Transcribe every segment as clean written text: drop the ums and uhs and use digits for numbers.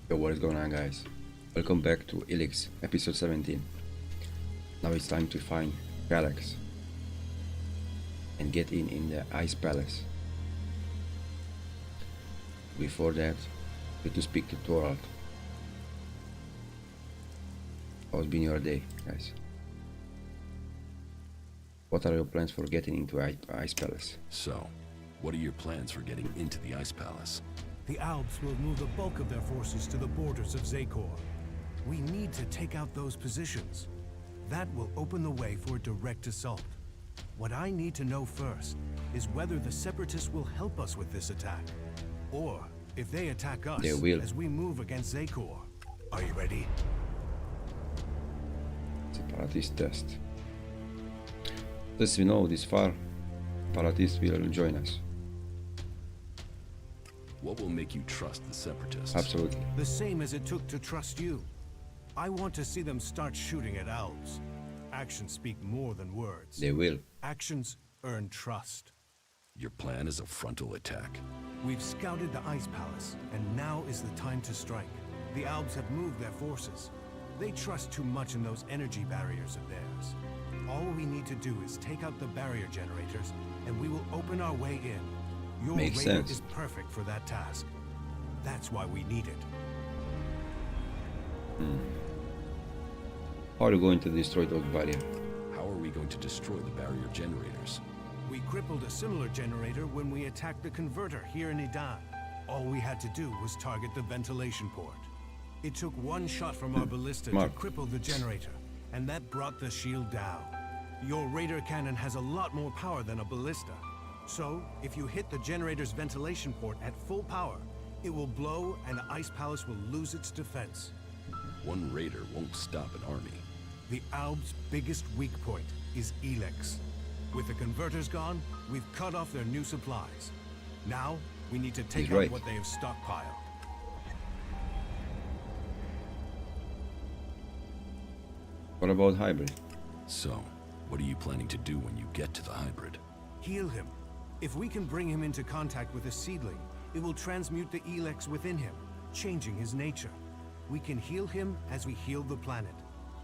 Yo, what is going on, guys? Welcome back to ELEX episode 17. Now it's time to find Kallax and get in the Ice Palace. Before that, we need to speak to Thorald. How's been your day, guys? What are your plans for getting into Ice Palace? So, what are your plans for getting into the Ice Palace? The Alps will move the bulk of their forces to the borders of Zakor. We need to take out those positions. That will open the way for a direct assault. What I need to know first is whether the Separatists will help us with this attack, or if they attack us They will. as we move against Zakor. Are you ready? Separatist test. As we know this far, Separatists will join us. What will make you trust the Separatists? Absolutely. The same as it took to trust you. I want to see them start shooting at Alps. Actions speak more than words. They will. Actions earn trust. Your plan is a frontal attack. We've scouted the Ice Palace, and now is the time to strike. The Alps have moved their forces. They trust too much in those energy barriers of theirs. All we need to do is take out the barrier generators, and we will open our way in. Your Makes radar sense. is perfect for that task. That's why we need it. How are you going to destroy those barriers? How are we going to destroy the barrier generators? We crippled a similar generator when we attacked the converter here in Idan. All we had to do was target the ventilation port. It took one shot from our ballista Smart. to cripple the generator, and that brought the shield down. Your radar cannon has a lot more power than a ballista. So, if you hit the generator's ventilation port at full power, it will blow and the Ice Palace will lose its defense. One raider won't stop an army. The Alb's biggest weak point is ELEX. With the converters gone, we've cut off their new supplies. Now, we need to take out right. what they have stockpiled. What about hybrid? So, what are you planning to do when you get to the hybrid? Heal him. If we can bring him into contact with a seedling, it will transmute the ELEX within him, changing his nature. We can heal him as we heal the planet.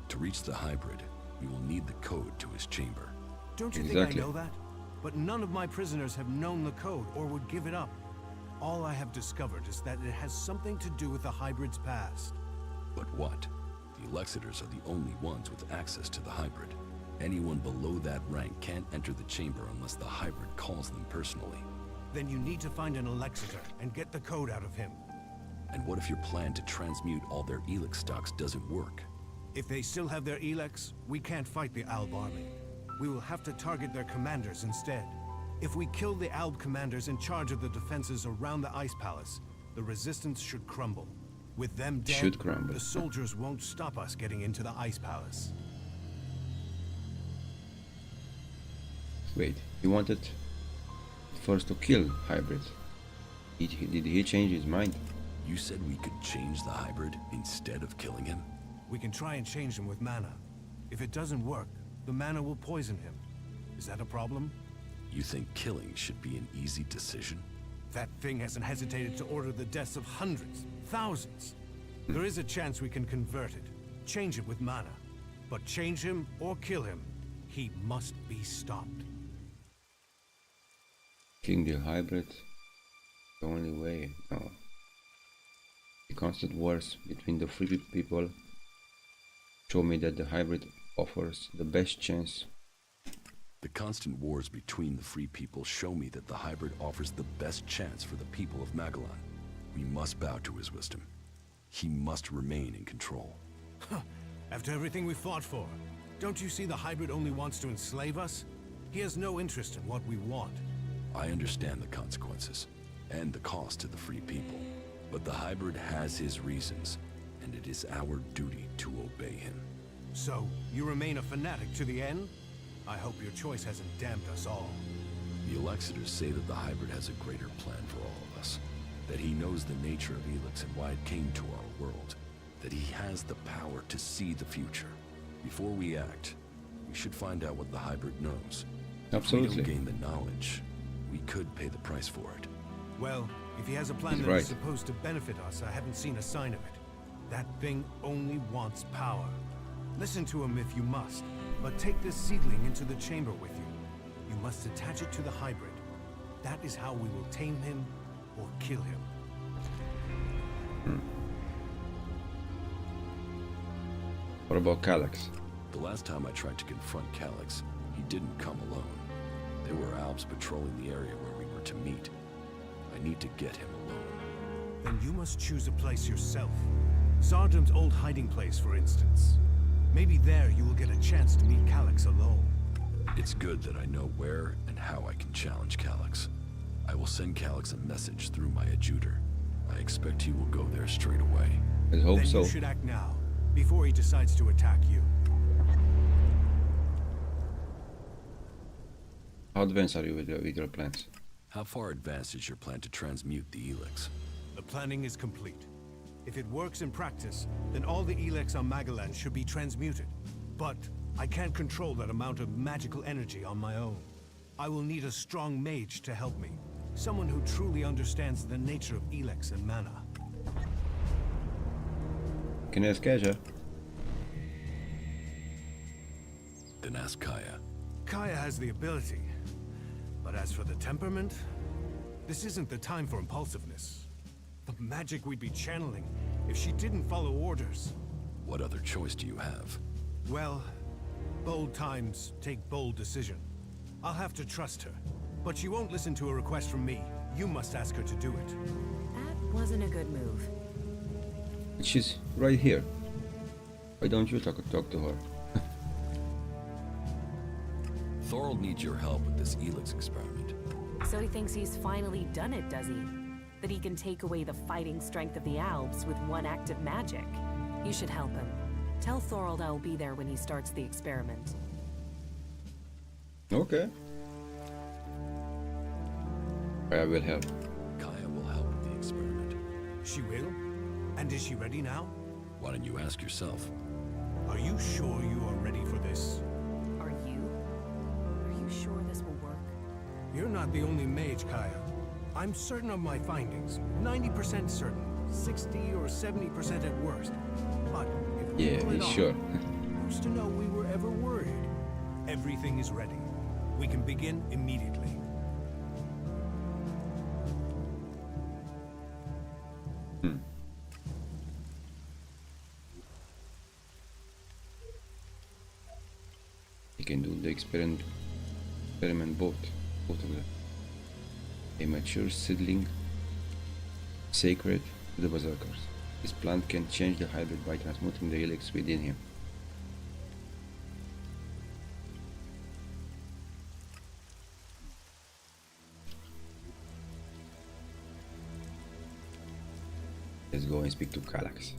To reach the hybrid, we will need the code to his chamber. Don't you Exactly. think I know that? But none of my prisoners have known the code or would give it up. All I have discovered is that it has something to do with the hybrid's past. But what? The Elexitors are the only ones with access to the hybrid. Anyone below that rank can't enter the chamber unless the hybrid calls them personally. Then you need to find an Alexitor and get the code out of him. And what if your plan to transmute all their ELEX stocks doesn't work? If they still have their ELEX, we can't fight the Alb army. We will have to target their commanders instead. If we kill the Alb commanders in charge of the defenses around the Ice Palace, the resistance should crumble. With them dead, Should crumble. the soldiers won't stop us getting into the Ice Palace. Wait, he wanted first to kill hybrid. Did he change his mind? You said we could change the hybrid instead of killing him? We can try and change him with mana. If it doesn't work, the mana will poison him. Is that a problem? You think killing should be an easy decision? That thing hasn't hesitated to order the deaths of hundreds, thousands. There is a chance we can convert it, change it with mana. But change him or kill him, he must be stopped. Killing the hybrid, the only way. No. The constant wars between the free people show me that the hybrid offers the best chance. The constant wars between the free people show me that the hybrid offers the best chance for the people of Magellan. We must bow to his wisdom. He must remain in control. After everything we fought for, don't you see the hybrid only wants to enslave us? He has no interest in what we want. I understand the consequences and the cost to the free people, but the hybrid has his reasons, and it is our duty to obey him. So, you remain a fanatic to the end? I hope your choice hasn't damned us all. The Elexitors say that the hybrid has a greater plan for all of us, that he knows the nature of ELEX and why it came to our world, that he has the power to see the future. Before we act, we should find out what the hybrid knows. If we Absolutely. don't gain the knowledge, we could pay the price for it. Well, If he has a plan He's that is right. supposed to benefit us, I haven't seen a sign of it. That thing only wants power. Listen to him if you must, but take this seedling into the chamber with you. You must attach it to the hybrid. That is how we will tame him or kill him. What about Kallax? The last time I tried to confront Kallax, he didn't come alone. There were Alps patrolling the area where we were to meet. I need to get him alone. Then you must choose a place yourself. Zardam's old hiding place, for instance. Maybe there you will get a chance to meet Kallax alone. It's good that I know where and how I can challenge Kallax. I will send Kallax a message through my adjutor. I expect he will go there straight away. Let's hope Then so. you should act now, before he decides to attack you. How advanced are you with your plans? How far advanced is your plan to transmute the ELEX? The planning is complete. If it works in practice, then all the ELEX on Magaland should be transmuted. But I can't control that amount of magical energy on my own. I will need a strong mage to help me. Someone who truly understands the nature of ELEX and mana. Can I ask Kaja? Then ask Kaya. Kaya has the ability. But as for the temperament, this isn't the time for impulsiveness. The magic we'd be channeling if she didn't follow orders. What other choice do you have? Well, bold times take bold decision. I'll have to trust her. But she won't listen to a request from me. You must ask her to do it. That wasn't a good move. She's right here. Why don't you talk to her? Thorold needs your help with this ELEX experiment. So he thinks he's finally done it, does he? That he can take away the fighting strength of the Alps with one act of magic. You should help him. Tell Thorold I'll be there when he starts the experiment. Okay. I will help. Kaya will help with the experiment. She will? And is she ready now? Why don't you ask yourself? Are you sure you are ready for this? Are you? Are you sure this will work? You're not the only mage, Kaya. I'm certain of my findings. 90% certain. 60 or 70% at worst. But if we Yeah, pull it he's off, sure. who's to know we were ever worried? Everything is ready. We can begin immediately. You can do the experiment both of them. A mature seedling, sacred to the berserkers. This plant can change the hybrid by transmuting the ELEX within him. Let's go and speak to Kallax.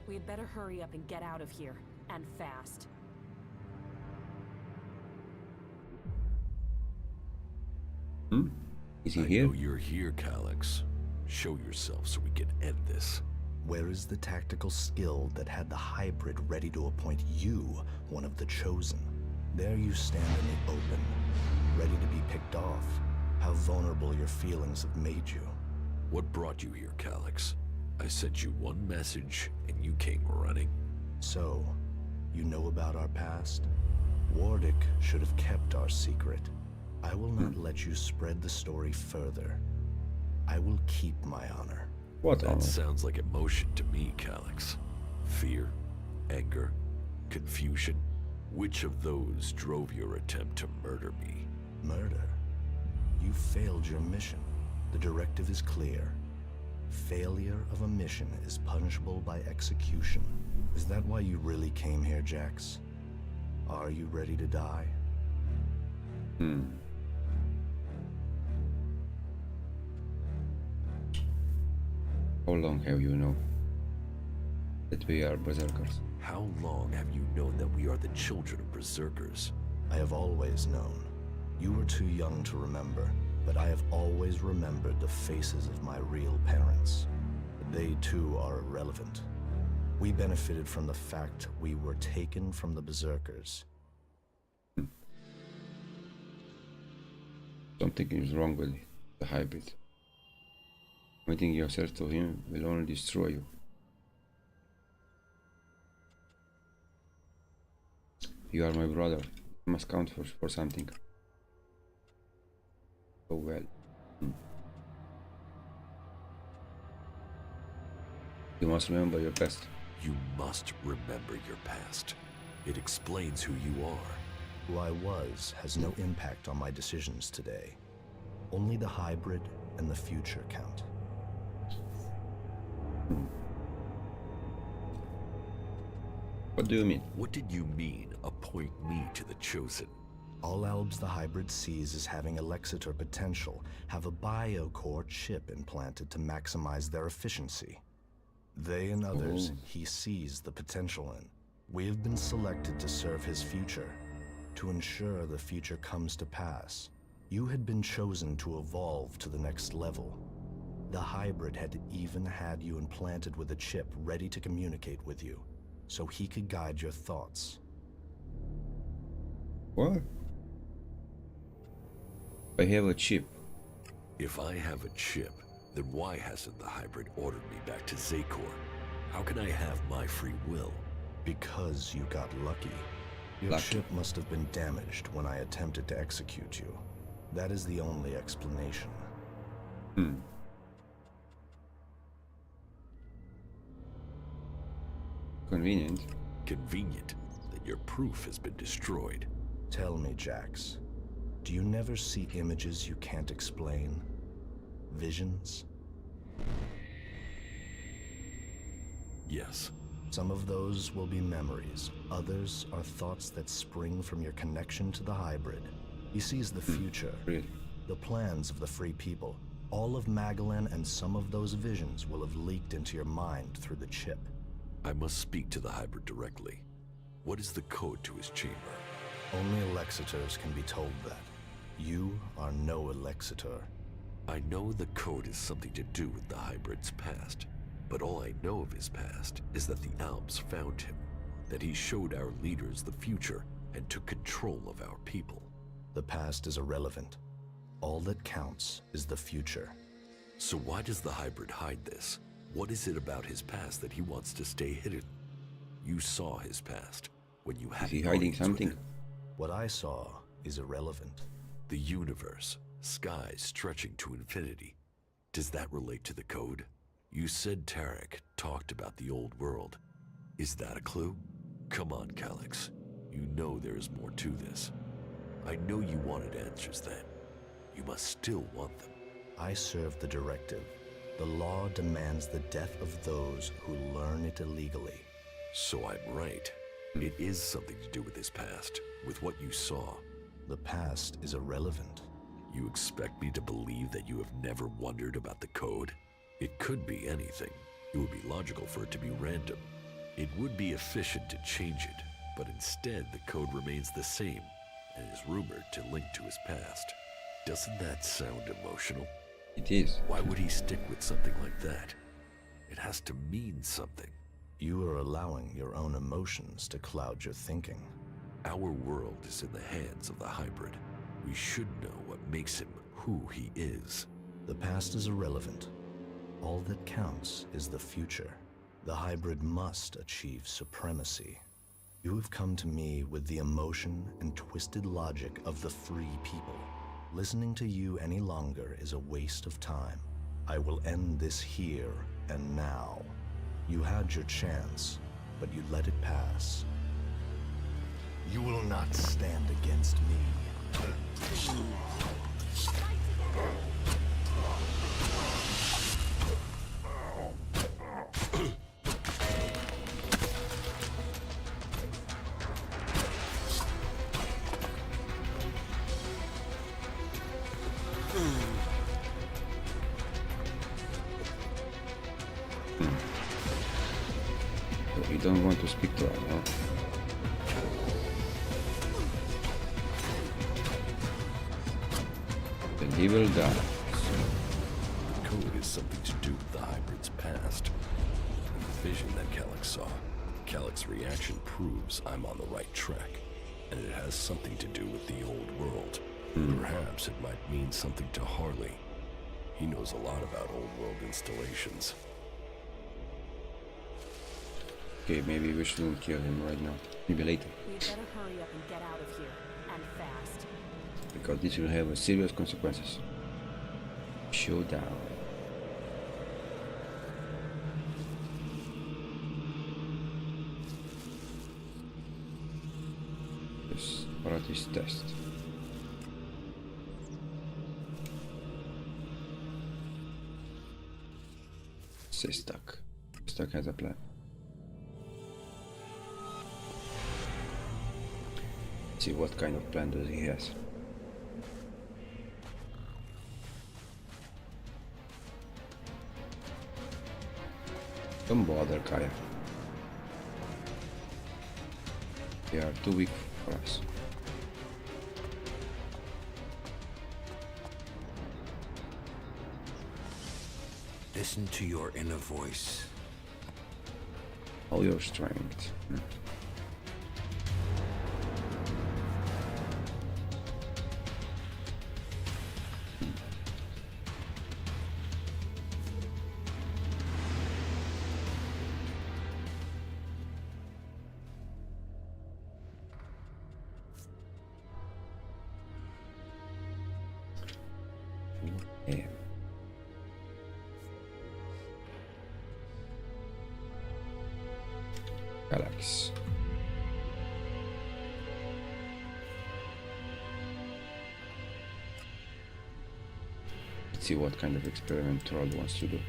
We had better hurry up and get out of here. And fast. Is he I here? know you're here, Kallax. Show yourself so we can end this. Where is the tactical skill that had the hybrid ready to appoint you one of the chosen? There you stand in the open, ready to be picked off. How vulnerable your feelings have made you. What brought you here, Kallax? I sent you one message and you came running. So, you know about our past? Wardick should have kept our secret. I will not let you spread the story further. I will keep my honor. What That honor? sounds like emotion to me, Kallax. Fear, anger, confusion. Which of those drove your attempt to murder me? Murder? You failed your mission. The directive is clear. Failure of a mission is punishable by execution. Is that why you really came here, Jax? Are you ready to die? How long have you known that we are berserkers? How long have you known that we are the children of berserkers? I have always known. You were too young to remember, but I have always remembered the faces of my real parents. They too are irrelevant. We benefited from the fact we were taken from the berserkers. Something is wrong with the hybrid. Committing yourself to him will only destroy you. You are my brother. You must count for something. Oh well. You must remember your past. You must remember your past. It explains who you are. Who I was has no impact on my decisions today. Only the hybrid and the future count. What do you mean? What did you mean, appoint me to the Chosen? All Albs the hybrid sees as having Alexitor potential have a biocore chip implanted to maximize their efficiency. They and others he sees the potential in. We have been selected to serve his future, to ensure the future comes to pass. You had been chosen to evolve to the next level. The hybrid had even had you implanted with a chip ready to communicate with you, so he could guide your thoughts. What? I have a chip. If I have a chip, then why hasn't the hybrid ordered me back to Zakor? How can I have my free will? Because you got lucky. Your Lucky. chip must have been damaged when I attempted to execute you. That is the only explanation. Convenient. Convenient that your proof has been destroyed. Tell me, Jax, do you never see images you can't explain? Visions? Yes. Some of those will be memories. Others are thoughts that spring from your connection to the hybrid. He sees the future, Really? the plans of the free people. All of Magalan and some of those visions will have leaked into your mind through the chip. I must speak to the hybrid directly. What is the code to his chamber? Only Alexitors can be told that. You are no Alexitor. I know the code has something to do with the hybrid's past, but all I know of his past is that the Alps found him, that he showed our leaders the future and took control of our people. The past is irrelevant. All that counts is the future. So why does the hybrid hide this? What is it about his past that he wants to stay hidden? You saw his past when you had Is he hiding audience with something? him. What I saw is irrelevant. The universe, skies stretching to infinity. Does that relate to the code? You said Tarek talked about the old world. Is that a clue? Come on, Kallax. You know there is more to this. I know you wanted answers then. You must still want them. I serve the directive. The law demands the death of those who learn it illegally. So I'm right. It is something to do with his past, with what you saw. The past is irrelevant. You expect me to believe that you have never wondered about the code? It could be anything. It would be logical for it to be random. It would be efficient to change it, but instead the code remains the same and is rumored to link to his past. Doesn't that sound emotional? It is. Why would he stick with something like that? It has to mean something. You are allowing your own emotions to cloud your thinking. Our world is in the hands of the hybrid. We should know what makes him who he is. The past is irrelevant. All that counts is the future. The hybrid must achieve supremacy. You have come to me with the emotion and twisted logic of the free people. Listening to you any longer is a waste of time. I will end this here and now. You had your chance, but you let it pass. You will not stand against me. So you don't want to speak to her, no? Then he will die. The code has something to do with the hybrid's past. The vision that Kallax saw. Kallax's reaction proves I'm on the right track. And it has something to do with the old world. Perhaps it might mean something to Harley. He knows a lot about old world installations. Okay, maybe we shouldn't kill him right now. Maybe later. We'd better hurry up and get out of here. And fast. Because this will have serious consequences. Showdown. Yes, practice test. Say stuck. Stuck has a plan. See what kind of plan does he has. Don't bother, Kaya. They are too weak for us. Listen to your inner voice. All your strength. Yeah. Kallax. Let's see what kind of experiment Troll wants to do.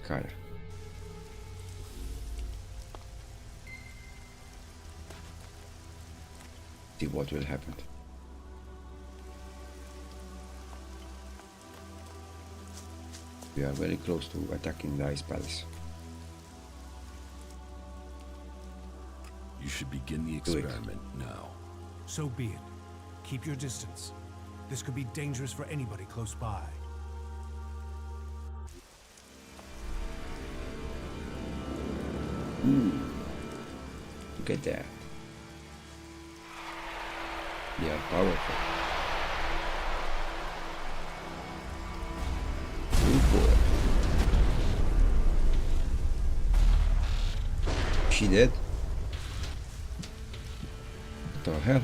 Kaya. See what will happen. We are very close to attacking the Ice Palace. You should begin the Do it. experiment now. So be it. Keep your distance. This could be dangerous for anybody close by. Look at that. They are powerful. Super. She dead? What the hell?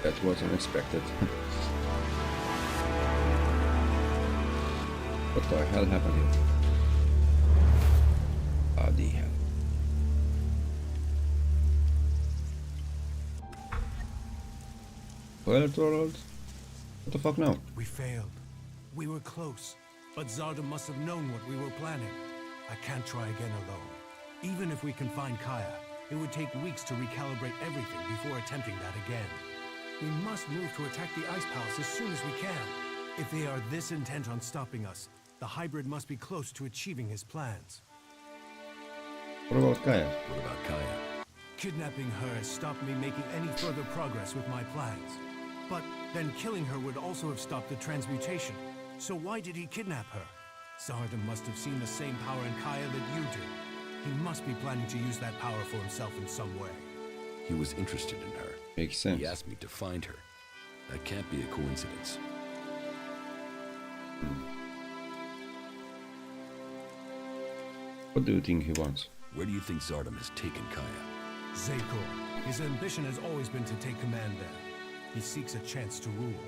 That was unexpected. What the hell happened here? Ah, the hell. Well, Thorold, what the fuck now? We failed. We were close, but Zarda must have known what we were planning. I can't try again alone. Even if we can find Kaya, it would take weeks to recalibrate everything before attempting that again. We must move to attack the Ice Palace as soon as we can. If they are this intent on stopping us, the hybrid must be close to achieving his plans. What about Kaya? What about Kaya? Kidnapping her has stopped me making any further progress with my plans. But then killing her would also have stopped the transmutation. So why did he kidnap her? Zarda must have seen the same power in Kaya that you do. He must be planning to use that power for himself in some way. He was interested in her. Makes sense. He asked me to find her. That can't be a coincidence. What do you think he wants? Where do you think Zardom has taken Kaya? Zakor. His ambition has always been to take command there. He seeks a chance to rule.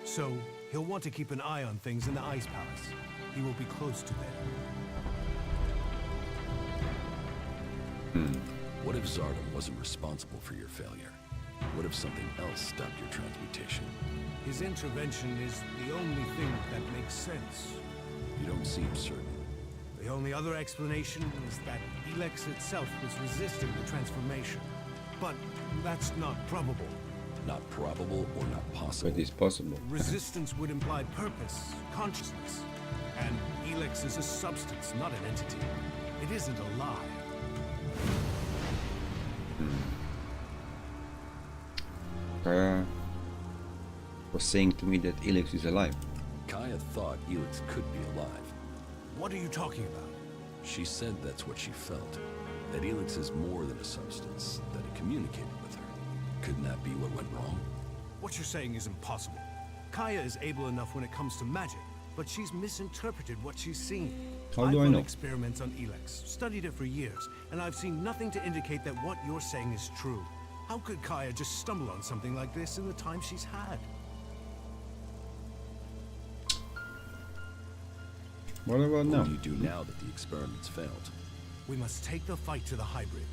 So, he'll want to keep an eye on things in the Ice Palace. He will be close to there. What if Zardom wasn't responsible for your failure? What if something else stopped your transmutation? His intervention is the only thing that makes sense. You don't seem certain. The only other explanation is that ELEX itself was resisting the transformation. But that's not probable. Not probable or not possible. But it's possible. Resistance would imply purpose, consciousness. And ELEX is a substance, not an entity. It isn't alive. Kaya was saying to me that ELEX is alive. Kaya thought Elix could be alive, What are you talking about? She said that's what she felt. That ELEX is more than a substance, that it communicated with her. Couldn't that be what went wrong? What you're saying is impossible. Kaya is able enough when it comes to magic, but she's misinterpreted what she's seen. How do I I've run know? experiments on ELEX, studied it for years, and I've seen nothing to indicate that what you're saying is true. How could Kaya just stumble on something like this in the time she's had? What about now? What do you do now that the experiments failed? We must take the fight to the hybrid.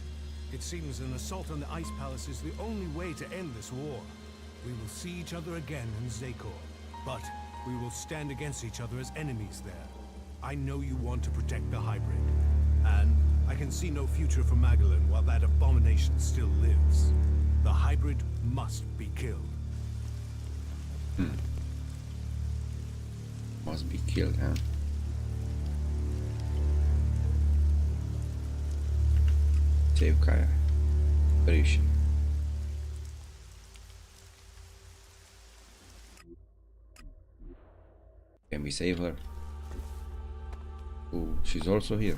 It seems an assault on the Ice Palace is the only way to end this war. We will see each other again in Zakor, but we will stand against each other as enemies there. I know you want to protect the hybrid, and I can see no future for Magdalene while that abomination still lives. The hybrid must be killed. Must be killed, huh? Save Kaya. Where is she? Can we save her? Oh, she's also here.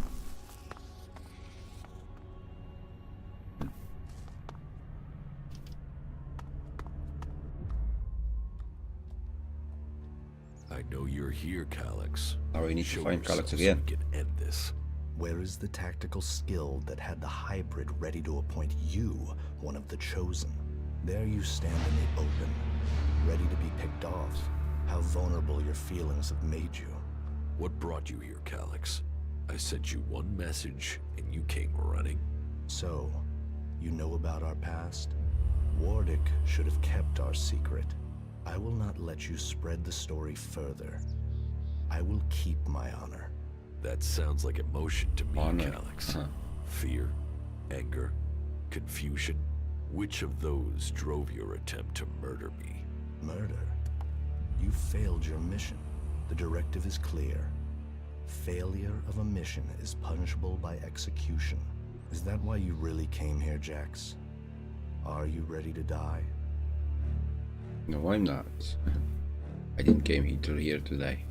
I know you're here, Kallax. Now we need to Show find yourself Kallax so again. we can end this. Where is the tactical skill that had the hybrid ready to appoint you one of the chosen? There you stand in the open, ready to be picked off. How vulnerable your feelings have made you. What brought you here, Kallax? I sent you one message, and you came running. So, you know about our past? Wardick should have kept our secret. I will not let you spread the story further. I will keep my honor. That sounds like emotion to me, Honor. Kallax. Huh. Fear, anger, confusion. Which of those drove your attempt to murder me? Murder? You failed your mission. The directive is clear. Failure of a mission is punishable by execution. Is that why you really came here, Jax? Are you ready to die? No, I'm not. I didn't came here to die.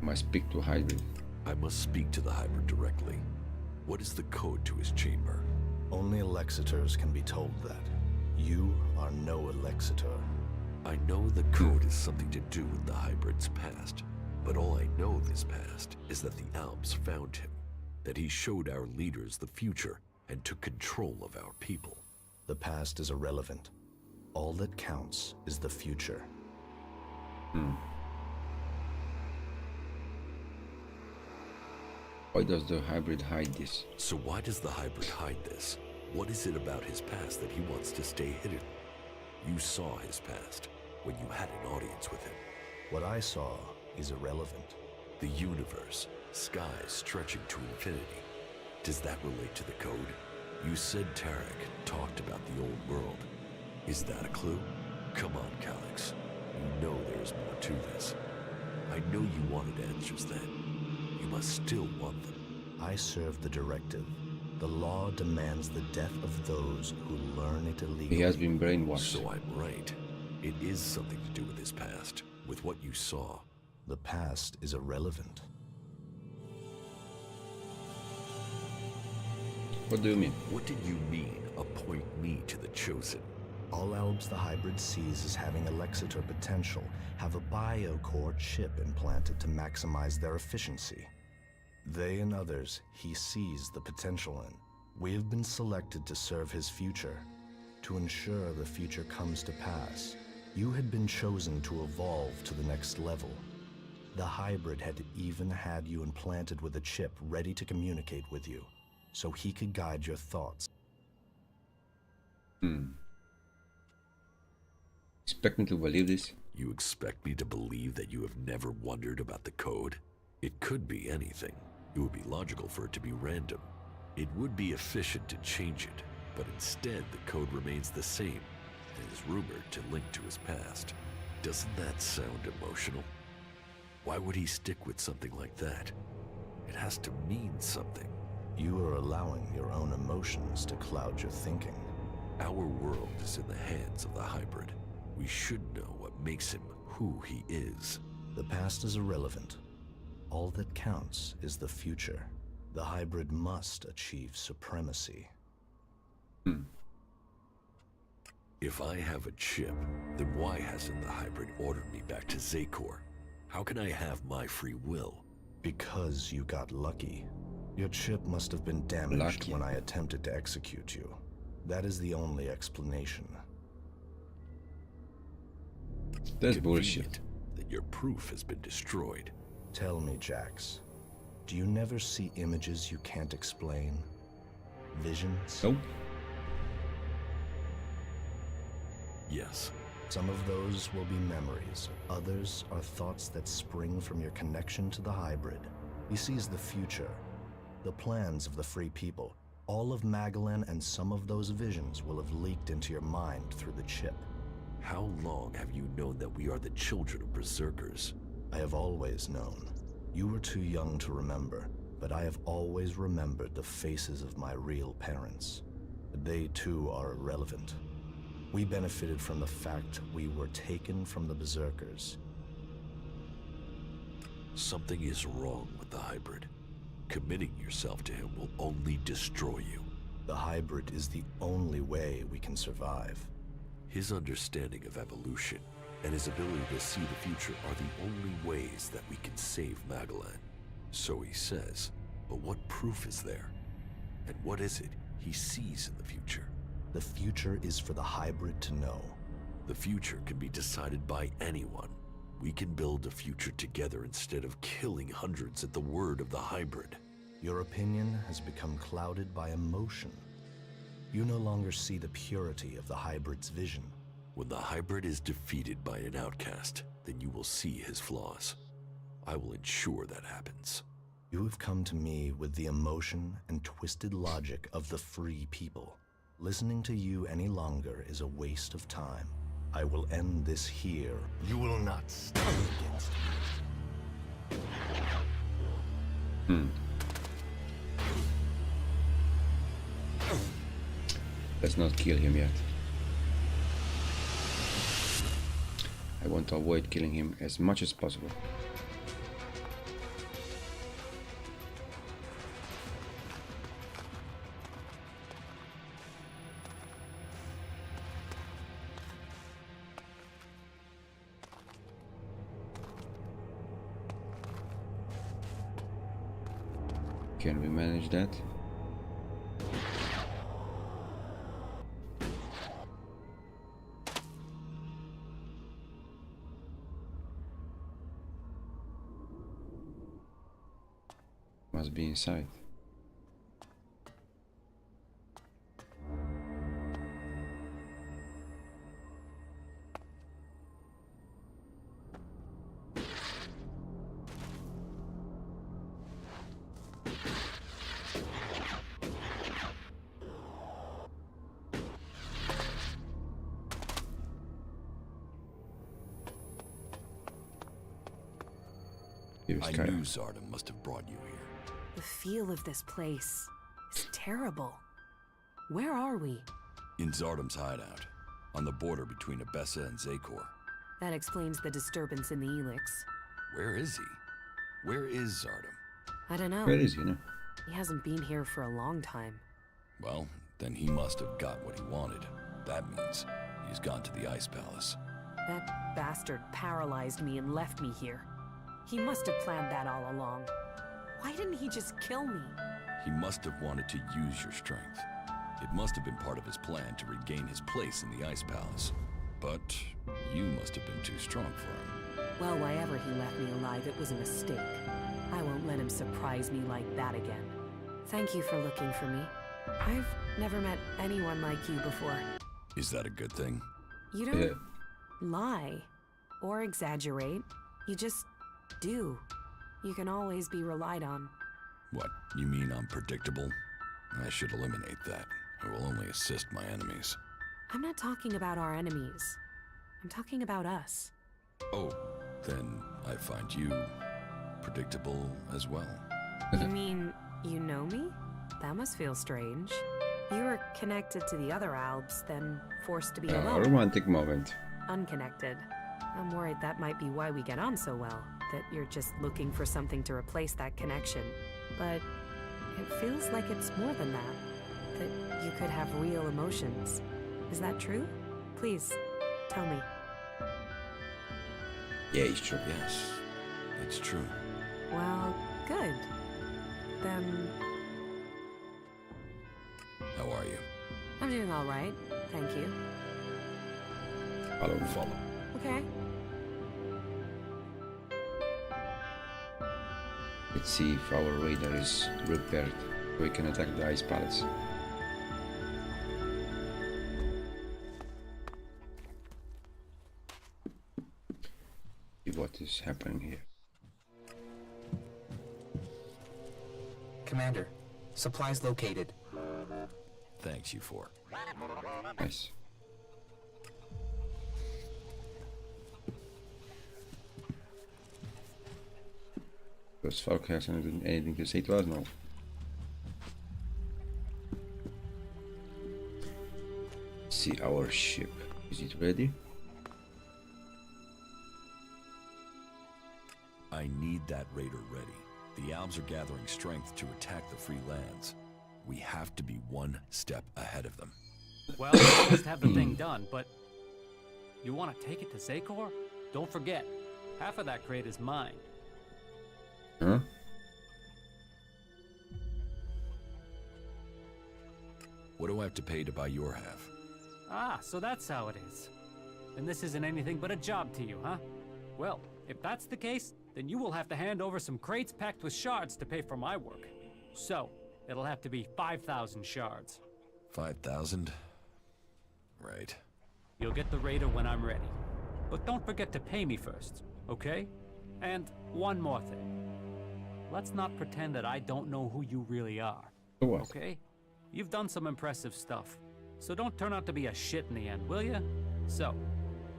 I must speak to Hybrid. I must speak to the hybrid directly. What is the code to his chamber? Only Alexiters can be told that. You are no Alexitor. I know the code is something to do with the hybrid's past, but all I know of his past is that the Alps found him, that he showed our leaders the future and took control of our people. The past is irrelevant. All that counts is the future. Why does the Hybrid hide this? So why does the hybrid hide this? What is it about his past that he wants to stay hidden? You saw his past when you had an audience with him. What I saw is irrelevant. The universe, skies stretching to infinity. Does that relate to the code? You said Tarek talked about the old world. Is that a clue? Come on, Kallax. You know there's more to this. I know you wanted answers then. You must still want them. I serve the directive. The law demands the death of those who learn it illegally. He has been brainwashed. So I'm right. It is something to do with his past, with what you saw. The past is irrelevant. What do you mean? What did you mean, appoint me to the Chosen? All Albs the hybrid sees as having Alexitor potential have a biocore chip implanted to maximize their efficiency. They and others he sees the potential in. We have been selected to serve his future, to ensure the future comes to pass. You had been chosen to evolve to the next level. The hybrid had even had you implanted with a chip ready to communicate with you, so he could guide your thoughts. Expect me to believe this? You expect me to believe that you have never wondered about the code? It could be anything. It would be logical for it to be random. It would be efficient to change it, but instead the code remains the same and is rumored to link to his past. Doesn't that sound emotional? Why would he stick with something like that? It has to mean something. You are allowing your own emotions to cloud your thinking. Our world is in the hands of the hybrid. We should know what makes him who he is. The past is irrelevant. All that counts is the future. The hybrid must achieve supremacy. If I have a chip, then why hasn't the hybrid ordered me back to Zakor? How can I have my free will? Because you got lucky. Your chip must have been damaged Lucky. when I attempted to execute you. That is the only explanation. That's Convenient bullshit. that your proof has been destroyed. Tell me, Jax, do you never see images you can't explain? Visions? Nope. Yes, Some of those will be memories. Others are thoughts that spring from your connection to the hybrid. He sees the future, the plans of the free people. All of Magalan and some of those visions will have leaked into your mind through the chip. how long have you known that we are the children of berserkers? I have always known. You were too young to remember, but I have always remembered the faces of my real parents. They too are irrelevant. We benefited from the fact we were taken from the berserkers. Something is wrong with the hybrid. Committing yourself to him will only destroy you. The hybrid is the only way we can survive. His understanding of evolution and his ability to see the future are the only ways that we can save Magalan. So he says, but what proof is there? And what is it he sees in the future? The future is for the hybrid to know. The future can be decided by anyone. We can build a future together instead of killing hundreds at the word of the hybrid. Your opinion has become clouded by emotion. You no longer see the purity of the hybrid's vision. When the hybrid is defeated by an outcast, then you will see his flaws. I will ensure that happens. You have come to me with the emotion and twisted logic of the free people. Listening to you any longer is a waste of time. I will end this here. You will not stand against me. Let's not kill him yet. I want to avoid killing him as much as possible. Can we manage that? Must be inside. I knew Zardom must have brought you here. The feel of this place is terrible. Where are we? In Zardom's hideout, on the border between Abessa and Zakor. That explains the disturbance in the ELEX. Where is he? Where is Zardom? I don't know. Where is he, no? He hasn't been here for a long time. Well, then he must have got what he wanted. That means he's gone to the Ice Palace. That bastard paralyzed me and left me here. He must have planned that all along. Why didn't he just kill me? He must have wanted to use your strength. It must have been part of his plan to regain his place in the Ice Palace. But you must have been too strong for him. Well, why ever he left me alive, it was a mistake. I won't let him surprise me like that again. Thank you for looking for me. I've never met anyone like you before. Is that a good thing? You don't lie or exaggerate. You just do. You can always be relied on. What, you mean I'm predictable? I should eliminate that. I will only assist my enemies. I'm not talking about our enemies. I'm talking about us. Oh, then I find you predictable as well. You mean you know me? That must feel strange. You were connected to the other Albs, then forced to be A alone. romantic moment. Unconnected. I'm worried that might be why we get on so well, that you're just looking for something to replace that connection. But it feels like it's more than that you could have real emotions. Is that true? Please, tell me. Yeah, it's true. Yes, it's true. Well, good. Then How are you? I'm doing all right, thank you. Follow. Okay. Let's see if our radar is repaired so we can attack the ice palace. See what is happening here. Commander, supplies located. Thanks, you four. Nice. Does Falk has anything to say to us now? See our ship. Is it ready? I need that raider ready. The Albs are gathering strength to attack the free lands. We have to be one step ahead of them. Well, we must have the thing done, but you want to take it to Zakor? Don't forget, half of that crate is mine. Huh? What do I have to pay to buy your half? Ah, so that's how it is. And this isn't anything but a job to you, huh? Well, if that's the case, then you will have to hand over some crates packed with shards to pay for my work. So, it'll have to be 5,000 shards. 5,000? Right. You'll get the raider when I'm ready. But don't forget to pay me first, okay? And one more thing. Let's not pretend that I don't know who you really are, So what? okay? You've done some impressive stuff, so don't turn out to be a shit in the end, will ya? So,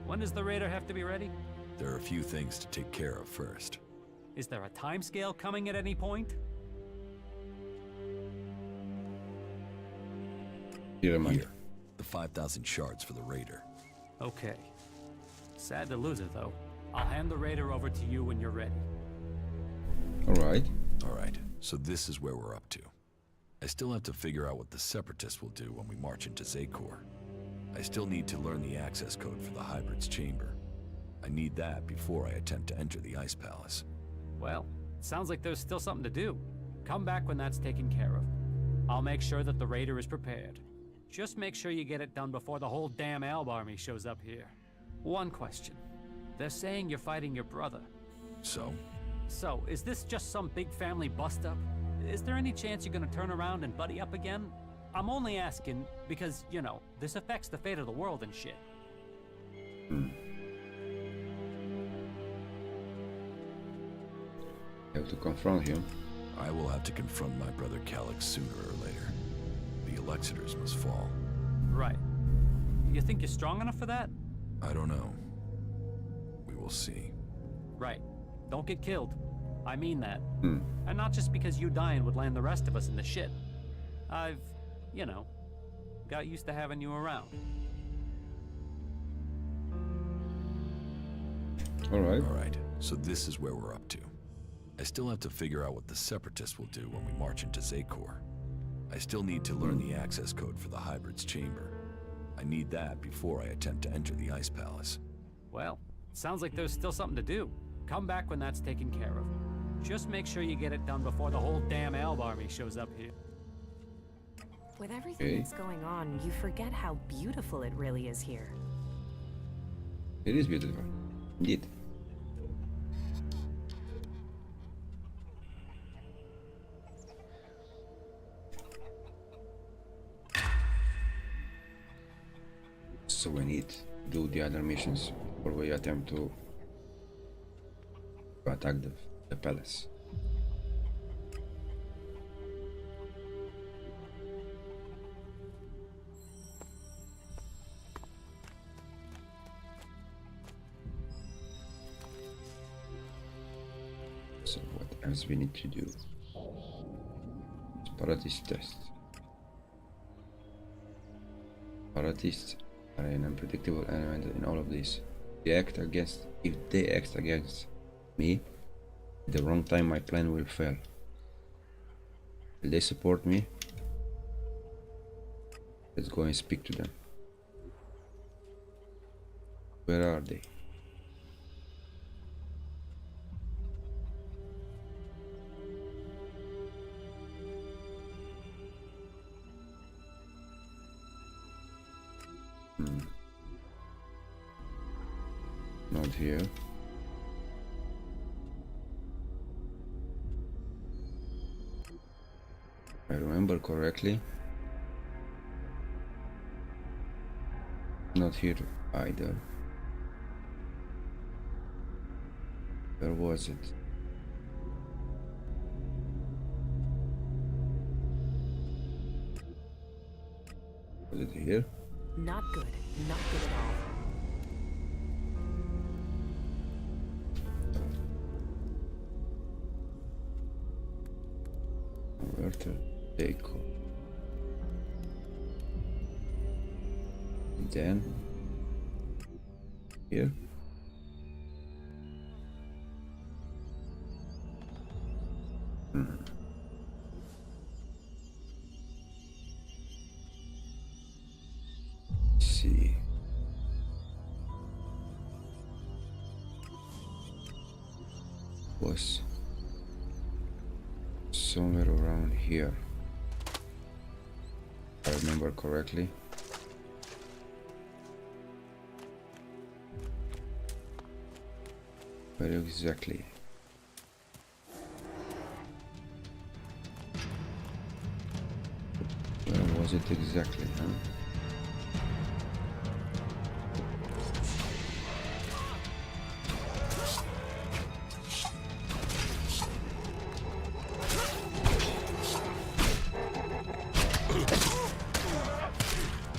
when does the raider have to be ready? There are a few things to take care of first. Is there a timescale coming at any point? Here am I. Here, the 5,000 shards for the raider. Okay. Sad to lose it, though. I'll hand the raider over to you when you're ready. Alright. Alright, so this is where we're up to. I still have to figure out what the Separatists will do when we march into Zakor. I still need to learn the access code for the Hybrid's chamber. I need that before I attempt to enter the Ice Palace. Well, it sounds like there's still something to do. Come back when that's taken care of. I'll make sure that the raider is prepared. Just make sure you get it done before the whole damn Alb army shows up here. One question. They're saying you're fighting your brother. So? So, is this just some big family bust-up? Is there any chance you're gonna turn around and buddy up again? I'm only asking because, you know, this affects the fate of the world and shit. Have to confront him. I will have to confront my brother Kallax sooner or later. The Elexitors must fall. Right. You think you're strong enough for that? I don't know. We will see. Right. Don't get killed. I mean that. Hmm. And not just because you dying would land the rest of us in the shit. I've, you know, got used to having you around. Alright. Alright, so this is where we're up to. I still have to figure out what the Separatists will do when we march into Zakor. I still need to learn the access code for the Hybrid's chamber. I need that before I attempt to enter the Ice Palace. Well, sounds like there's still something to do. Come back when that's taken care of. Just make sure you get it done before the whole damn Alb army shows up here. With everything Okay. that's going on, you forget how beautiful it really is here. It is beautiful. Indeed. So we need to do the other missions before we attempt to attack the palace. So what else we need to do? Separatist test. Separatists are an unpredictable element in all of this. If they act against me at the wrong time, my plan will fail. Will they support me? Let's go and speak to them. Where are they? Not here. If I remember correctly. Not here either. Where was it? Was it here? Not good. Not good at all. Where to take? Then here. See. Was somewhere around here. If I remember correctly. Where exactly? Where was it exactly, huh?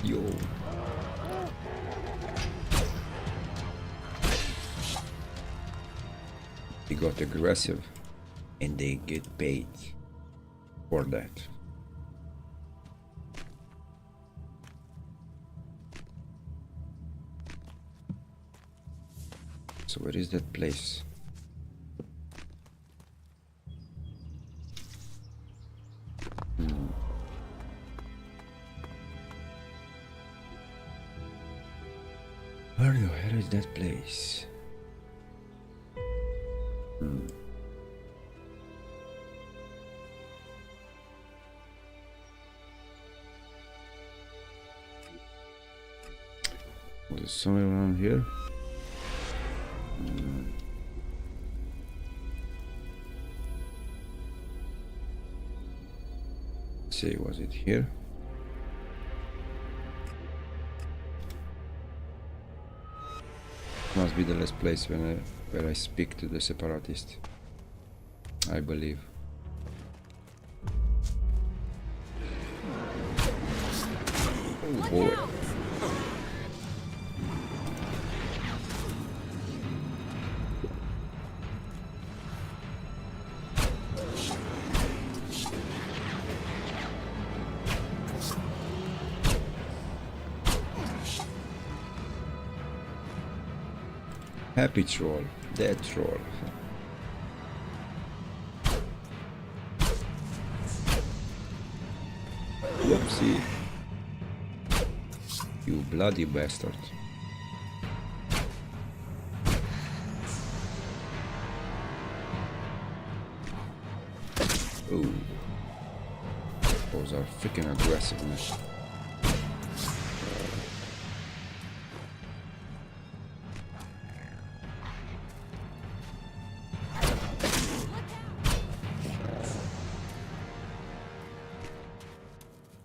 Yo. They got aggressive and they get paid for that. So where is that place? Where the hell is that place? Was it somewhere around here? See, was it here? Must be the last place where I speak to the separatist, I believe. Oh boy. Happy troll, dead troll. Whoopsie. You bloody bastard. Ooh. Those are freaking aggressive, man.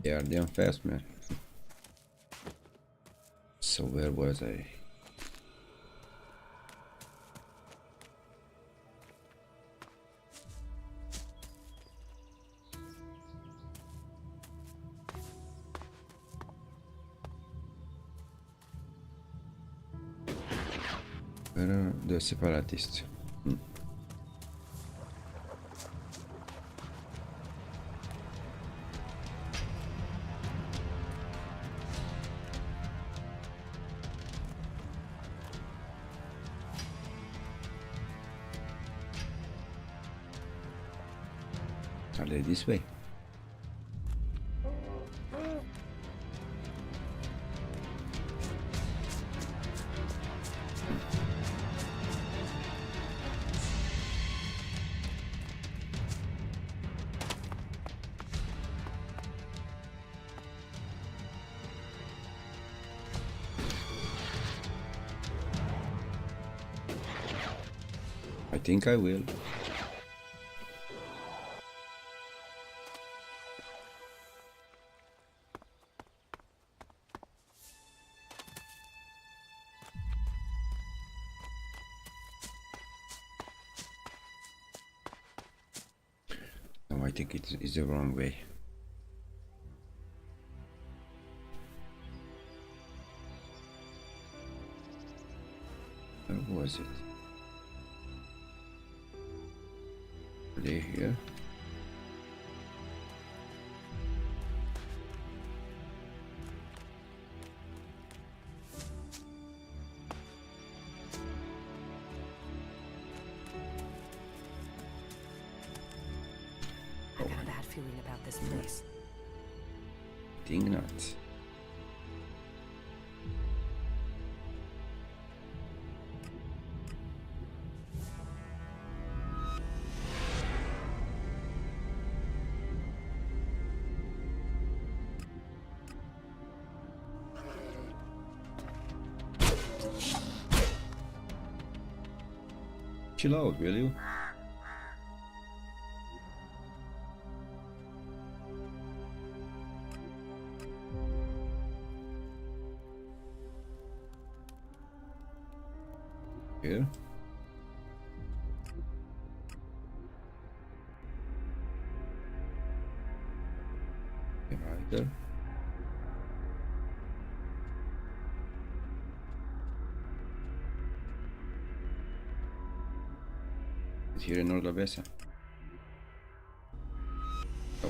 They are damn fast, man. So where was I? Where are the separatists? Are they this way? I think I will. No, I think it is the wrong way. Where was it? Are they here? I got a bad feeling about this place. Think not. Chill out, will you? Here. Right there. Is here another besa? Oh.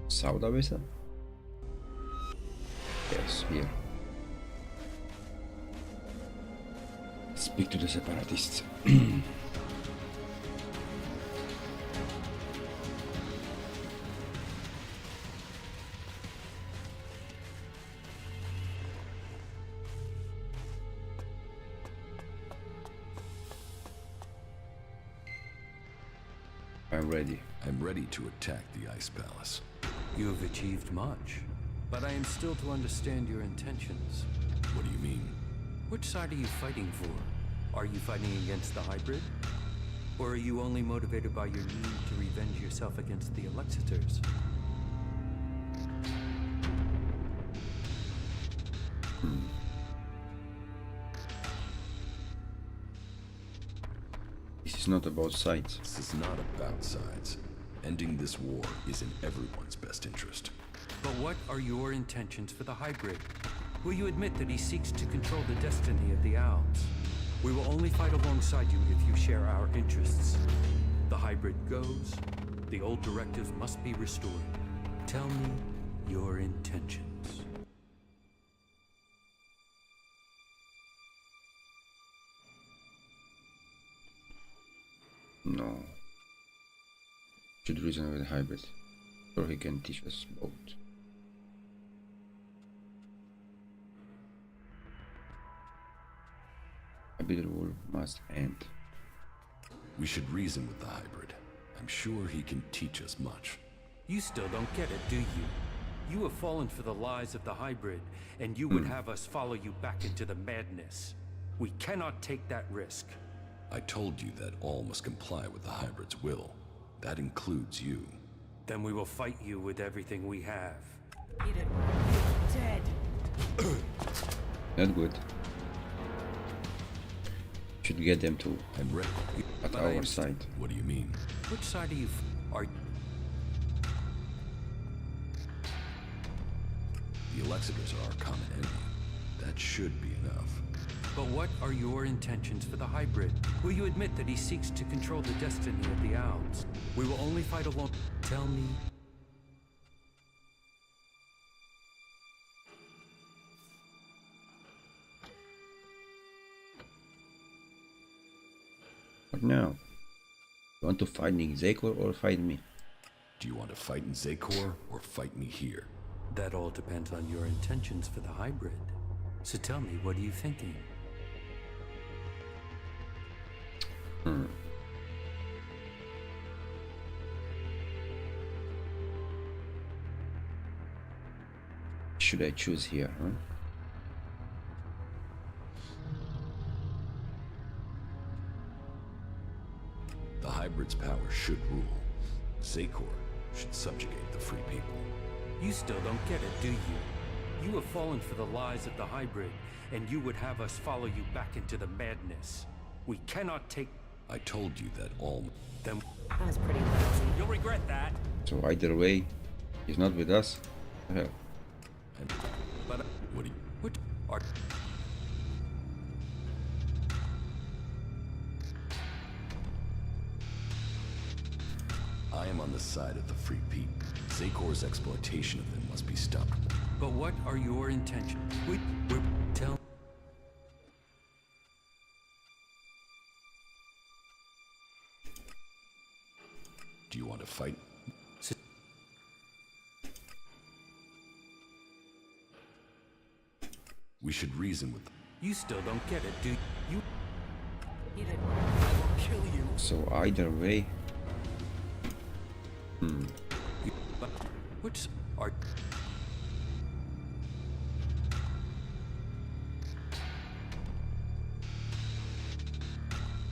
Sauda besa? Yes, here. Speak to the separatists. I'm ready. I'm ready to attack the Ice Palace. You have achieved much, but I am still to understand your intentions. What do you mean? Which side are you fighting for? Are you fighting against the hybrid? Or are you only motivated by your need to revenge yourself against the Elexitors? This is not about sides. This is not about sides. Ending this war is in everyone's best interest. But what are your intentions for the hybrid? Will you admit that he seeks to control the destiny of the Alps? We will only fight alongside you if you share our interests. The hybrid goes, the old directives must be restored. Tell me your intentions. No. Should reason with the hybrid, so he can teach us both. Hybrid rule must end. We should reason with the hybrid. I'm sure he can teach us much. You still don't get it, do you? You have fallen for the lies of the hybrid, and you would have us follow you back into the madness. We cannot take that risk. I told you that all must comply with the hybrid's will. That includes you. Then we will fight you with everything we have. Get it. Dead. Not good. Should get them to I'm ready. at But I our am side. What do you mean? Which side are you are The Elexitors are our common enemy. That should be enough. But what are your intentions for the hybrid? Will you admit that he seeks to control the destiny of the Alps? We will only fight alone. Tell me. What now? You want to fight in Zekor or fight me? Do you want to fight in Zekor or fight me here? That all depends on your intentions for the hybrid. So tell me, what are you thinking? Should I choose here, huh? The hybrid's power should rule. Zekor should subjugate the free people. You still don't get it, do you? You have fallen for the lies of the hybrid, and you would have us follow you back into the madness. We cannot take... I told you that all... them. That was pretty lousy. You'll regret that. So either way, he's not with us. Hell. But what do you... What are... I am on the side of the free people. Zekor's exploitation of them must be stopped. But what are your intentions? We tell... Do you want to fight? We should reason with them. You still don't get it, do you? You did I will kill you. So either way. But which are...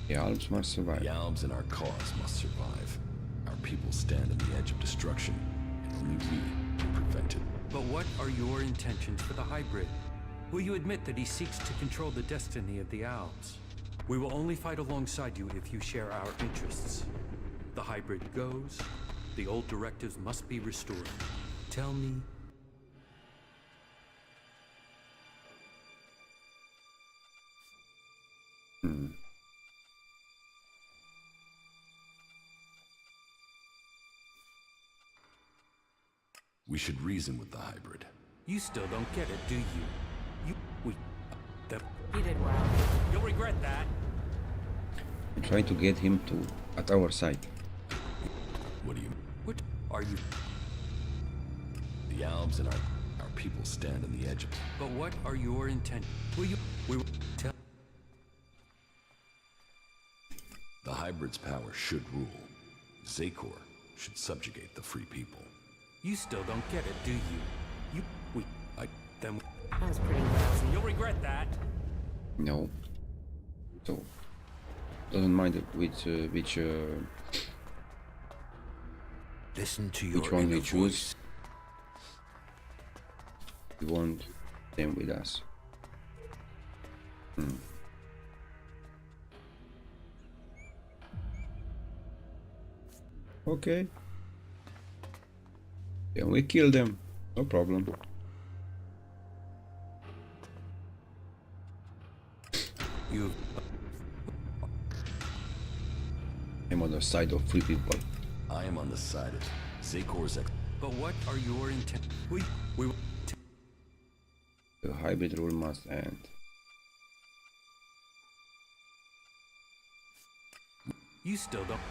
The Alps must survive. The Albs and our cause must survive. Our people stand on the edge of destruction, and only we can prevent it. But what are your intentions for the hybrid? Will you admit that he seeks to control the destiny of the Alps? We will only fight alongside you if you share our interests. The hybrid goes, the old directives must be restored. Tell me... We should reason with the hybrid. You still don't get it, do you? You did well. You'll regret that. I'm trying to get him to at our side. What do you... What are you... The Albs and our people stand on the edge of... But what are your intentions? We will tell... The hybrid's power should rule. Zekor should subjugate the free people. You still don't get it, do you? Then... That was pretty lousy. You'll regret that. No. So doesn't mind which Listen to your which one inner we choose. voice. We want them with us. Okay. Then we kill them. No problem. You... I'm on the side of free people. I am on the side of Zekor's But what are your intent? We will... The hybrid rule must end. You still don't...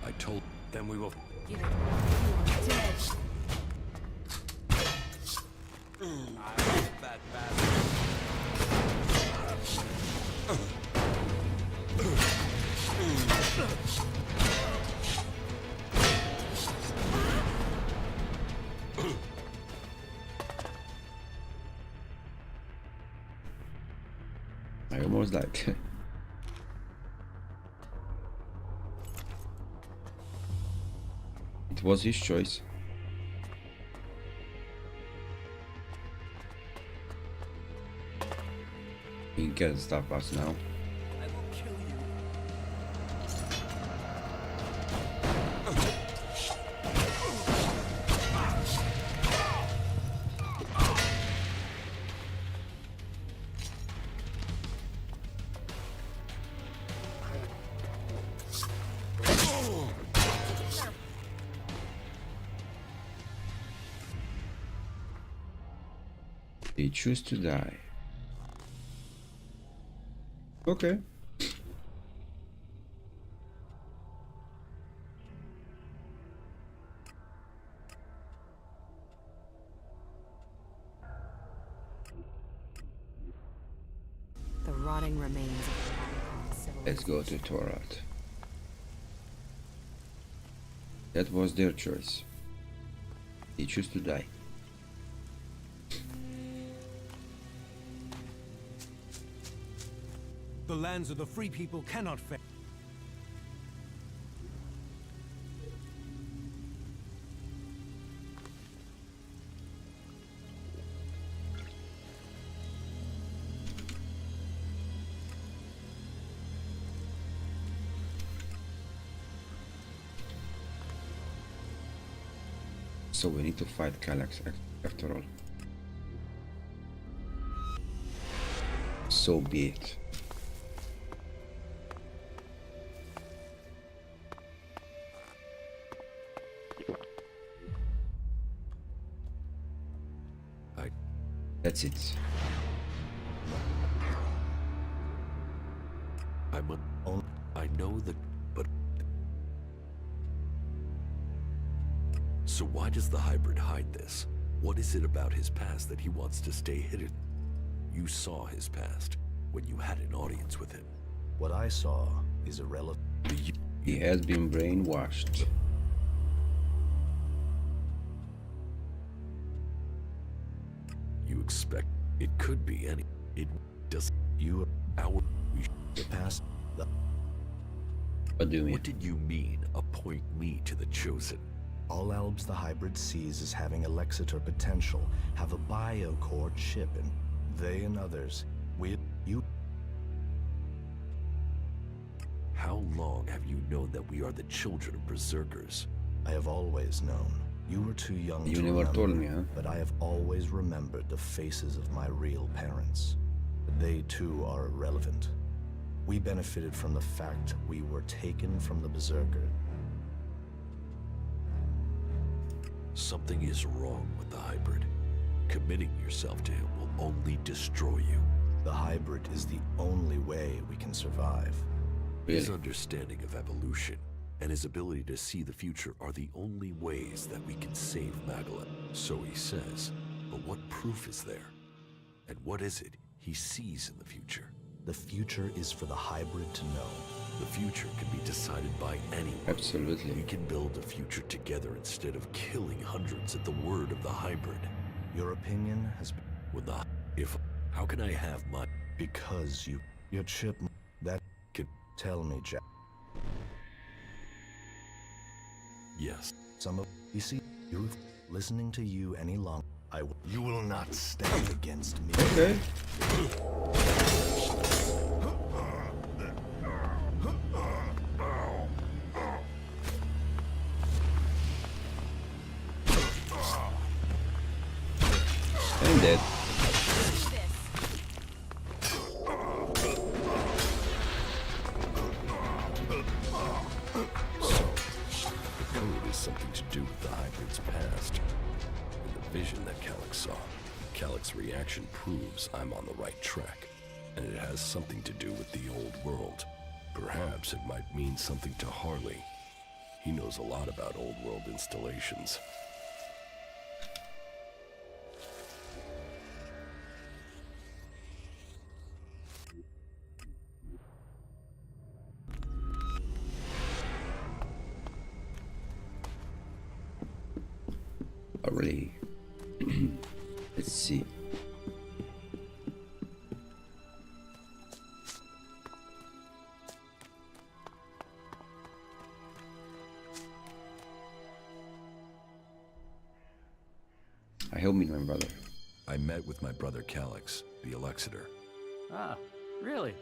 I told... Then we will... You did well. You are dead. Bad bastard. I almost died. It was his choice. He can stop us now. I will kill you. They choose to die. Okay. Let's go to Toralt. That was their choice. They choose to die. The lands of the free people cannot fail. So we need to fight Kallax after all. So be it. That's it. I know that, but... So why does the hybrid hide this? What is it about his past that he wants to stay hidden? You saw his past when you had an audience with him. What I saw is irrelevant. He has been brainwashed. You expect it could be any. It does. You, our, The past, the What do you mean? What did you mean? Appoint me to the chosen. all Albs the hybrid sees as having Alexitor potential have a biocore chip, and they and others, you. How long have you known that we are the children of berserkers? I have always known. You were too young You to never remember, told me, huh? but I have always remembered the faces of my real parents. They too are irrelevant. We benefited from the fact we were taken from the berserker. Something is wrong with the hybrid. Committing yourself to him will only destroy you. The hybrid is the only way we can survive. His Really? understanding of evolution and his ability to see the future are the only ways that we can save Magalan. So he says, but what proof is there? And what is it he sees in the future? The future is for the hybrid to know. The future can be decided by anyone. Absolutely. We can build a future together instead of killing hundreds at the word of the hybrid. Your opinion has been How can I have my... because your chip, that Can, tell me, Jack. yes. You see, you listening to you any longer. You will not stand against me. Okay. I'm dead. The code is something to do with the hybrid's past. And the vision that Kallax saw. Kallax's reaction proves I'm on the right track. And it has something to do with the old world. Perhaps it might mean something to Harley. He knows a lot about old world installations. Oh, really? Let's see. Help me, my brother. I met with my brother Kallax, the Elexitor. Ah, really?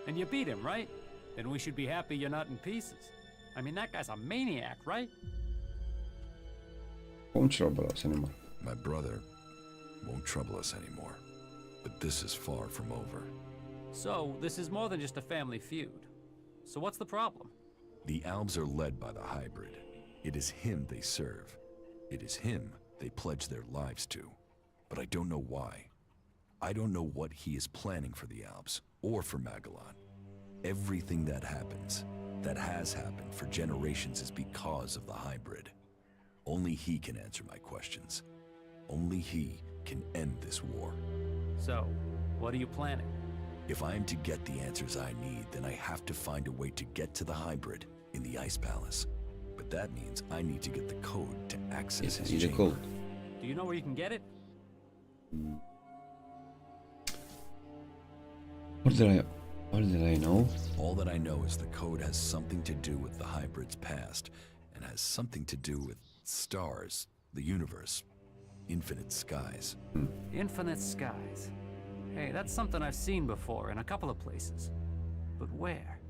And you beat him, right? Then we should be happy you're not in pieces. I mean, that guy's a maniac, right? Won't trouble us anymore. My brother won't trouble us anymore. But this is far from over. So, this is more than just a family feud. So what's the problem? The Albs are led by the hybrid. It is him they serve. It is him they pledge their lives to. But I don't know why. I don't know what he is planning for the Albs, or for Magalan. Everything that happens, that has happened for generations, is because of the hybrid. Only he can answer my questions. Only he can end this war. So, what are you planning? If I am to get the answers I need, then I have to find a way to get to the hybrid in the Ice Palace. But that means I need to get the code to access his Need a chamber. code. Do you know where you can get it? What did I know? All that I know is the code has something to do with the hybrid's past, and has something to do with stars, the universe, infinite skies. Infinite skies. Hey, that's something I've seen before in a couple of places. But where?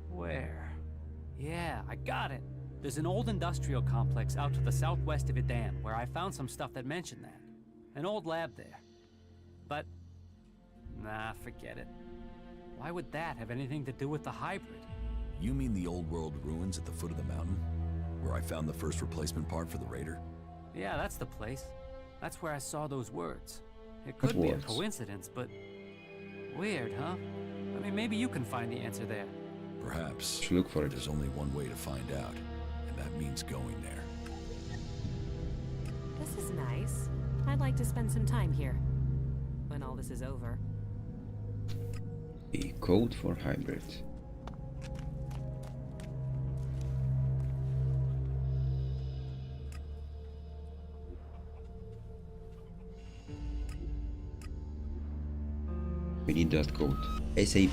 Where? Yeah, I got it. There's an old industrial complex out to the southwest of Idan where I found some stuff that mentioned that. An old lab there. But, nah, forget it. Why would that have anything to do with the hybrid? You mean the old world ruins at the foot of the mountain? Where I found the first replacement part for the Raider? Yeah, that's the place. That's where I saw those words. It could What be a words? coincidence, but weird, huh? I mean, maybe you can find the answer there. Perhaps. Should look for But it. there's only one way to find out, and that means going there. This is nice. I'd like to spend some time here. When all this is over. The code for hybrid. We need that code. SAP.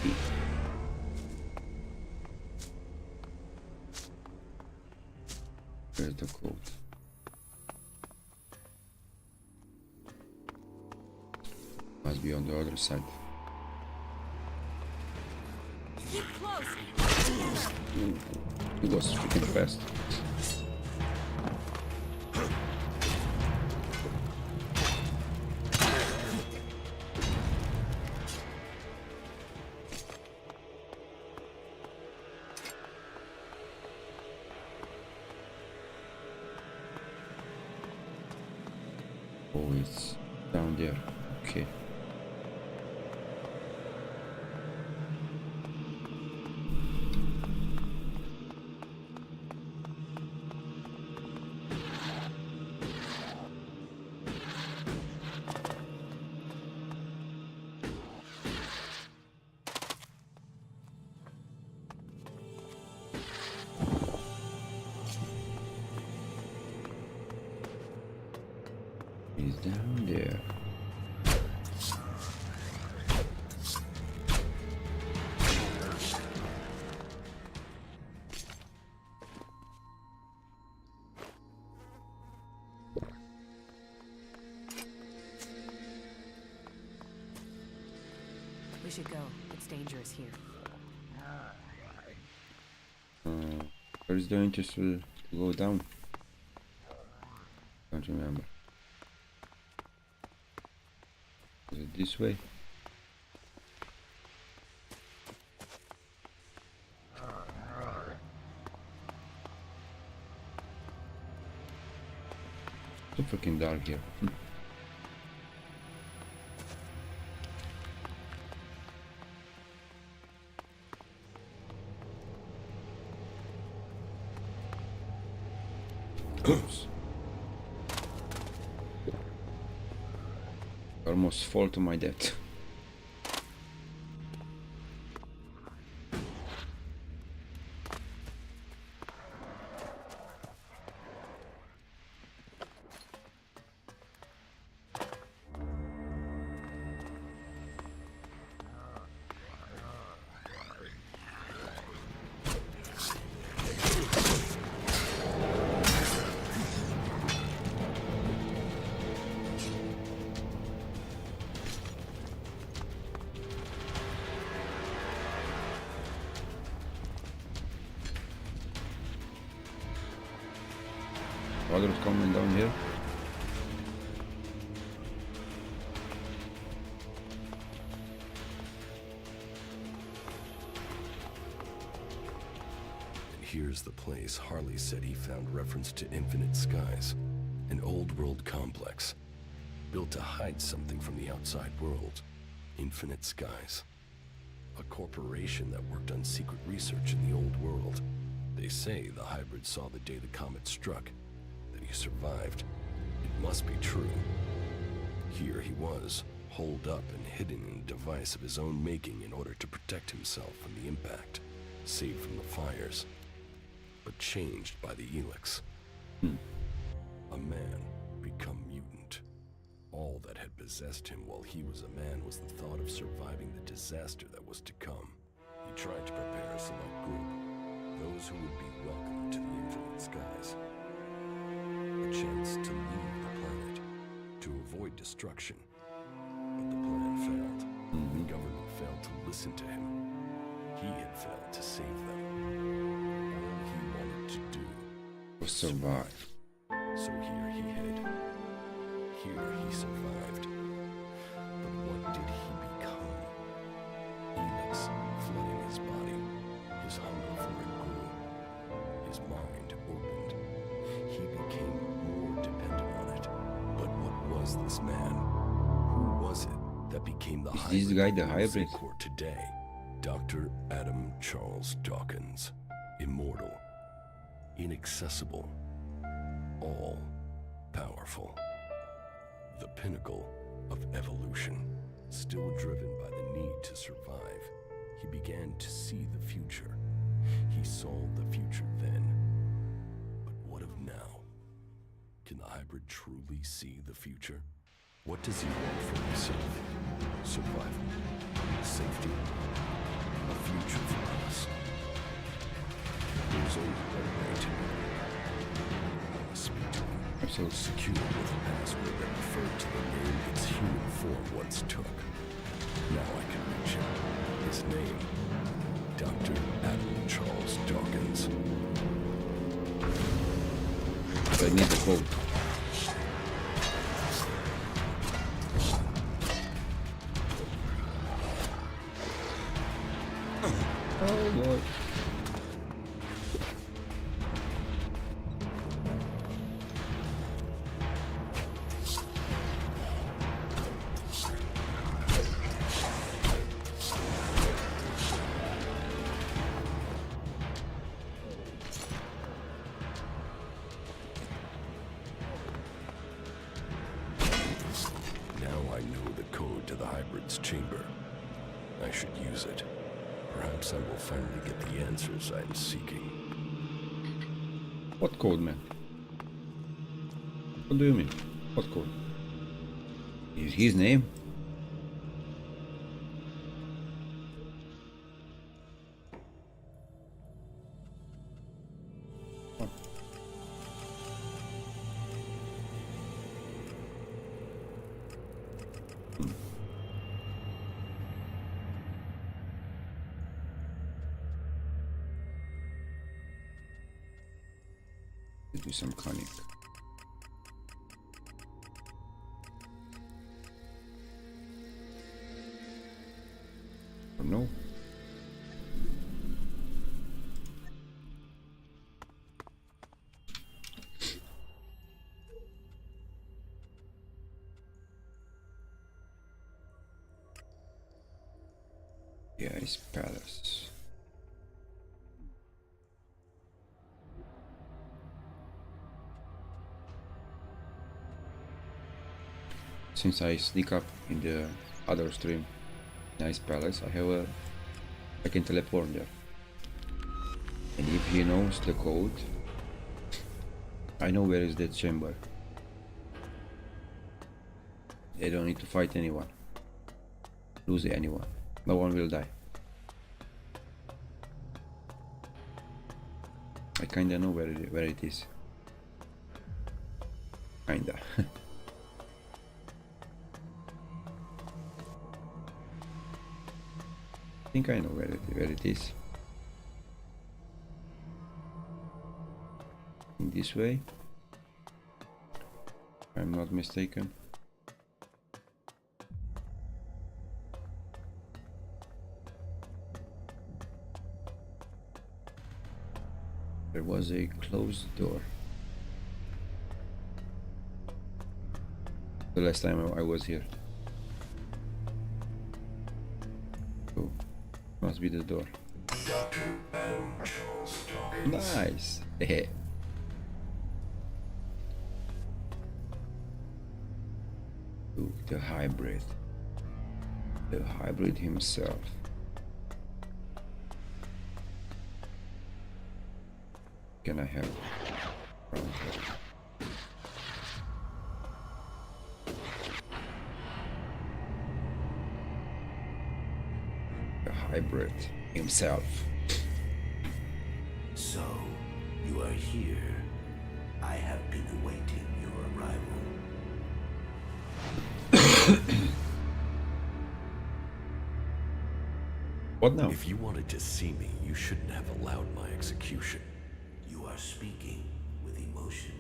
Where's the code? Must be on the other side. Keep close! Ooh, it was freaking fast. Oh, it's down there. Okay. He's down there. We should go. It's dangerous here. Where is the entrance to go down? Can't remember. Is it this way? So freaking dark here. Oops. Almost fall to my death. Others coming down here. Here's the place Harley said he found reference to infinite skies. An old world complex. Built to hide something from the outside world. Infinite skies. A corporation that worked on secret research in the old world. They say the hybrid saw the day the comet struck. That he survived. It must be true. Here he was, holed up and hidden in a device of his own making in order to protect himself from the impact, saved from the fires, but changed by the ELEX. A man become mutant. All that had possessed him while he was a man was the thought of surviving the disaster that was to come. He tried to prepare a select group, those who would be welcome to the infinite skies. A chance to leave the planet, to avoid destruction. But the plan failed. The government failed to listen to him. He had failed to save them. All he wanted to do Was survive. so here he hid. Here he survived. But what did he become? ELEX flooding his body. His hunger for it grew. His mind opened. He became more dependent on it. But what was this man? Who was it that became the Is hybrid? this guy the hybrid? For today, Dr. Adam Charles Dawkins. Immortal. Inaccessible. All powerful. The pinnacle of evolution. Still driven by the need to survive, he began to see the future. He saw the future then. But what of now? Can the hybrid truly see the future? What does he want for himself? Survival? Safety? A future for us? There's only one way to know. I must speak to him. Absolutely. Secured with a password that referred to the name its human form once took. Now I can reach him. His name, Dr. Adam Charles Dawkins. I need the code. Oh boy. Now I know the code to the hybrid's chamber. I should use it. Perhaps I will finally get the answers I'm seeking. What code, man? What do you mean? What code? Is his name? Give me some conic. Or no? Yeah, it's palace. Since I sneak up in the other stream, nice palace, I can teleport there. And if he knows the code, I know where is that chamber. They don't need to fight anyone, lose anyone. No one will die. I kinda know where it is. Kinda. I think I know where it is. In this way, if I'm not mistaken. There was a closed door. The last time I was here. Oh, must be the door. Nice. Ooh, the hybrid. The hybrid himself. Can I have around here? The hybrid himself. So, you are here. I have been awaiting your arrival. What now? If you wanted to see me, you shouldn't have allowed my execution. You are speaking with emotion,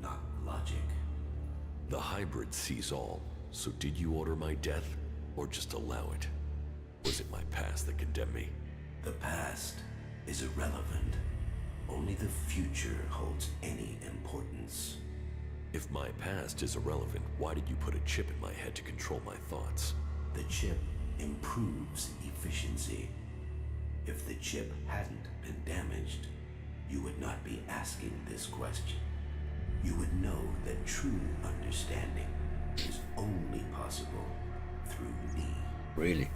not logic. The hybrid sees all, so did you order my death, or just allow it? Was it my past that condemned me? The past is irrelevant. Only the future holds any importance. If my past is irrelevant, why did you put a chip in my head to control my thoughts? The chip improves efficiency. If the chip hadn't been damaged, you would not be asking this question. You would know that true understanding is only possible through me. Really?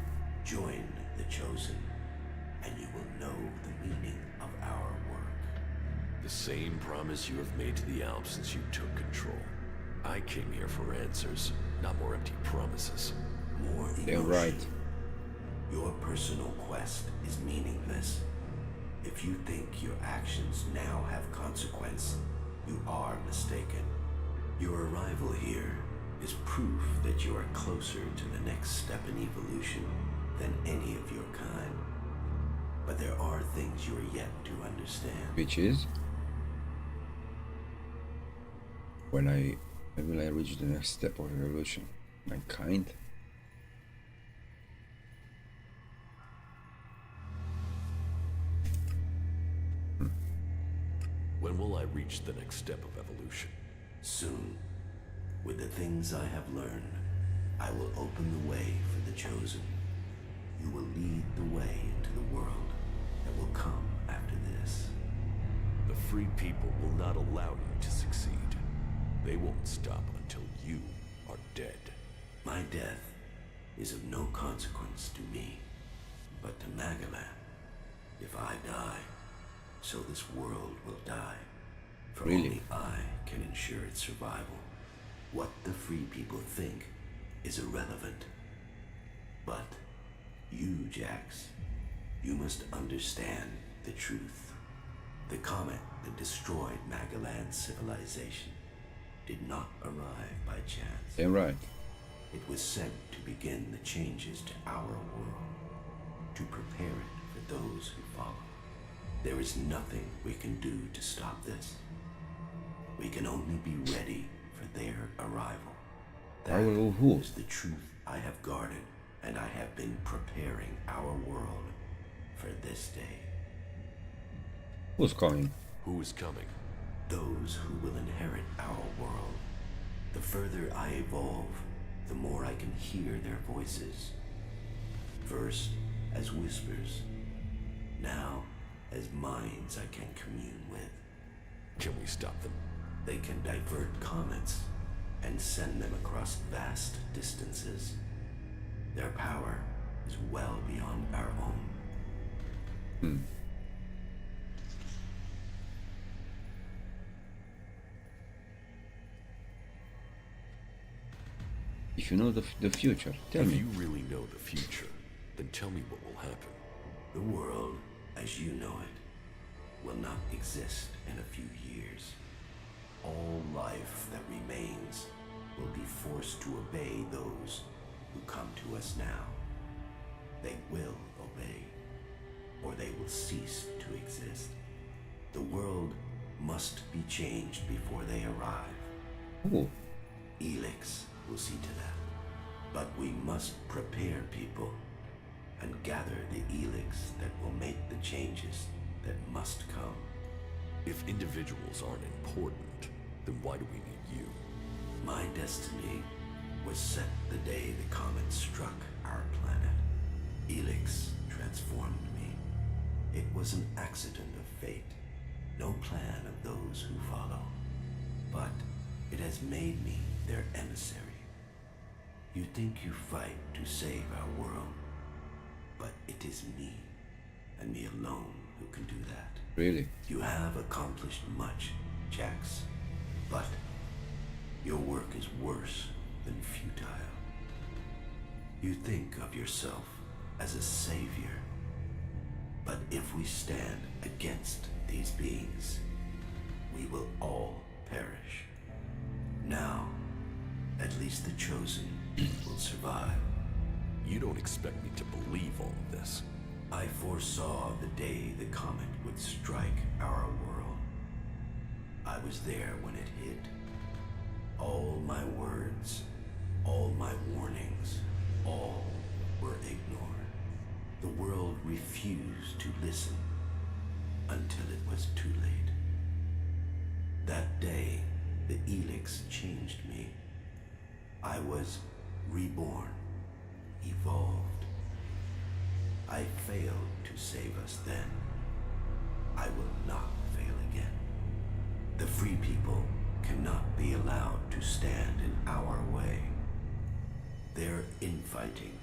Join the Chosen, and you will know the meaning of our work. The same promise you have made to the Alps since you took control. I came here for answers, not more empty promises. More emotion. They're right. Your personal quest is meaningless. If you think your actions now have consequence, you are mistaken. Your arrival here is proof that you are closer to the next step in evolution than any of your kind. But there are things you are yet to understand. Which is? When will I reach the next step of evolution? My kind? When will I reach the next step of evolution? Soon, with the things I have learned, I will open the way for the Chosen. You will lead the way into the world that will come after this. The free people will not allow you to succeed. They won't stop until you are dead. My death is of no consequence to me, but to Magalan. If I die, so this world will die. For Really? only I can ensure its survival. What the free people think is irrelevant. But you, Jax, you must understand the truth. The comet that destroyed Magalan's civilization did not arrive by chance. They're right. It was sent to begin the changes to our world, to prepare it for those who follow. There is nothing we can do to stop this. We can only be ready for their arrival. That who? is the truth I have guarded, and I have been preparing our world for this day. Who's coming? Who is coming? Those who will inherit our world. The further I evolve, the more I can hear their voices. First as whispers, now as minds I can commune with. Can we stop them? They can divert comets and send them across vast distances. Their power is well beyond our own. If you know the future, tell If me. you really know the future, then tell me what will happen. The world, as you know it, will not exist in a few years. All life that remains will be forced to obey those who come to us now. They will obey, or they will cease to exist. The world must be changed before they arrive. Oh, ELEX will see to that. But we must prepare people and gather the ELEX that will make the changes that must come. If individuals aren't important, then why do we need you? My destiny was set the day the comet struck our planet. ELEX transformed me. It was an accident of fate, no plan of those who follow. But it has made me their emissary. You think you fight to save our world, but it is me, and me alone, who can do that. Really? You have accomplished much, Jax, but your work is worse than futile. You think of yourself as a savior, but if we stand against these beings, we will all perish. Now, at least the Chosen will survive. You don't expect me to believe all of this. I foresaw the day the comet would strike our world. I was there when it hit. All my words, all my warnings, all were ignored. The world refused to listen until it was too late. That day, the ELEX changed me. I was reborn, evolved. I failed to save us then. I will not fail again. The free people cannot be allowed to stand in our way. Their infighting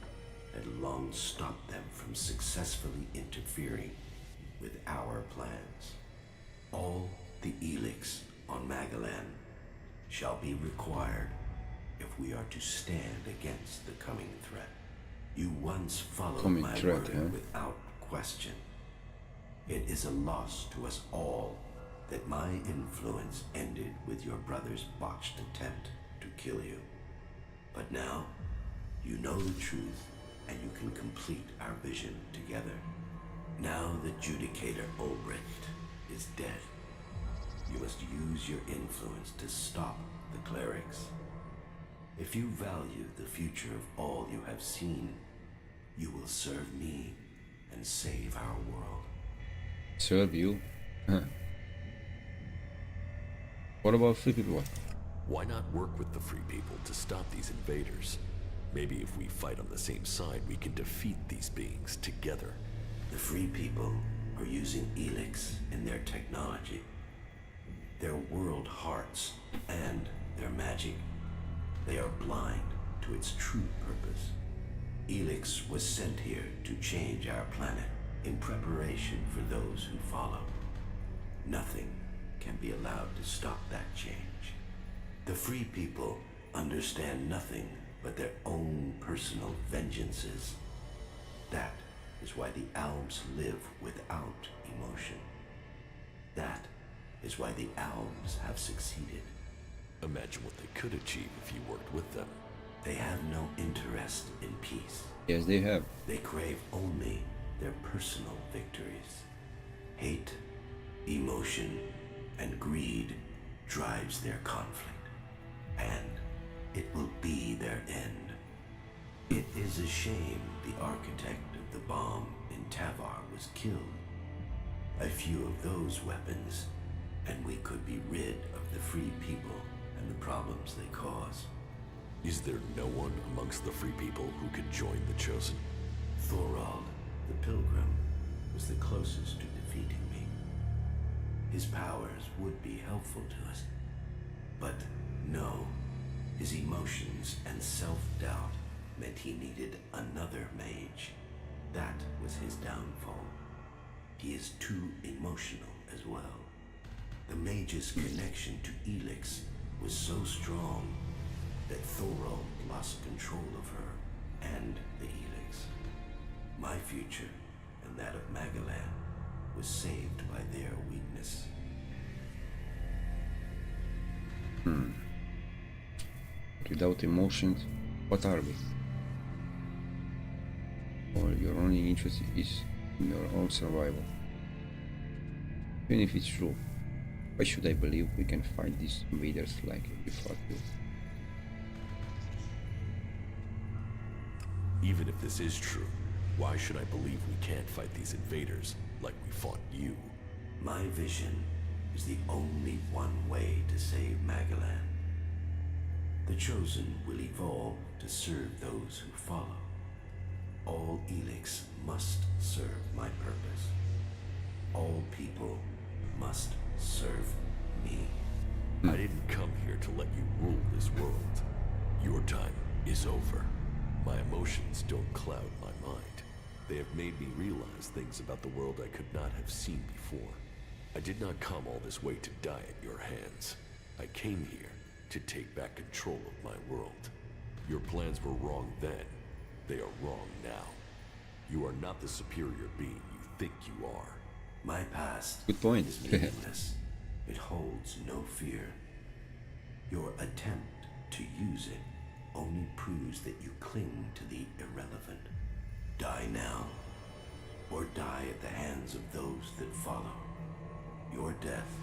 had long stopped them from successfully interfering with our plans. All the ELEX on Magalan shall be required if we are to stand against the coming threat. You once followed my word without question. It is a loss to us all that my influence ended with your brother's botched attempt to kill you. But now, you know the truth, and you can complete our vision together. Now the Judicator Ulbricht is dead. You must use your influence to stop the clerics. If you value the future of all you have seen, you will serve me and save our world. Serve you? What about free people? Why not work with the free people to stop these invaders? Maybe if we fight on the same side, we can defeat these beings together. The free people are using ELEX in their technology, their world hearts, and their magic. They are blind to its true purpose. ELEX was sent here to change our planet in preparation for those who follow. Nothing can be allowed to stop that change. The free people understand nothing but their own personal vengeances. That is why the Alps live without emotion. That is why the Alps have succeeded. Imagine what they could achieve if you worked with them. They have no interest in peace. Yes, they have. They crave only their personal victories. Hate, emotion, and greed drives their conflict, and it will be their end. It is a shame the architect of the bomb in Tavar was killed. A few of those weapons, and we could be rid of the free people and the problems they cause. Is there no one amongst the free people who could join the Chosen? Thorald, the Pilgrim, was the closest to defeating me. His powers would be helpful to us. But no, his emotions and self-doubt meant he needed another mage. That was his downfall. He is too emotional as well. The mage's connection to ELEX was so strong that Thorald lost control of her and the ELEX. My future and that of Magalan was saved by their weakness. Without emotions, what are we? Or your only interest is in your own survival. Even if it's true, why should I believe we can fight these invaders like we fought you? Even if this is true, why should I believe we can't fight these invaders like we fought you? My vision is the only one way to save Magalan. The Chosen will evolve to serve those who follow. All ELEX must serve my purpose. All people must serve me. I didn't come here to let you rule this world. Your time is over. My emotions don't cloud my mind. They have made me realize things about the world I could not have seen before. I did not come all this way to die at your hands. I came here to take back control of my world. Your plans were wrong then. They are wrong now. You are not the superior being you think you are. My past Good point. is meaningless. It holds no fear. Your attempt to use it only proves that you cling to the irrelevant. Die now, or die at the hands of those that follow. Your death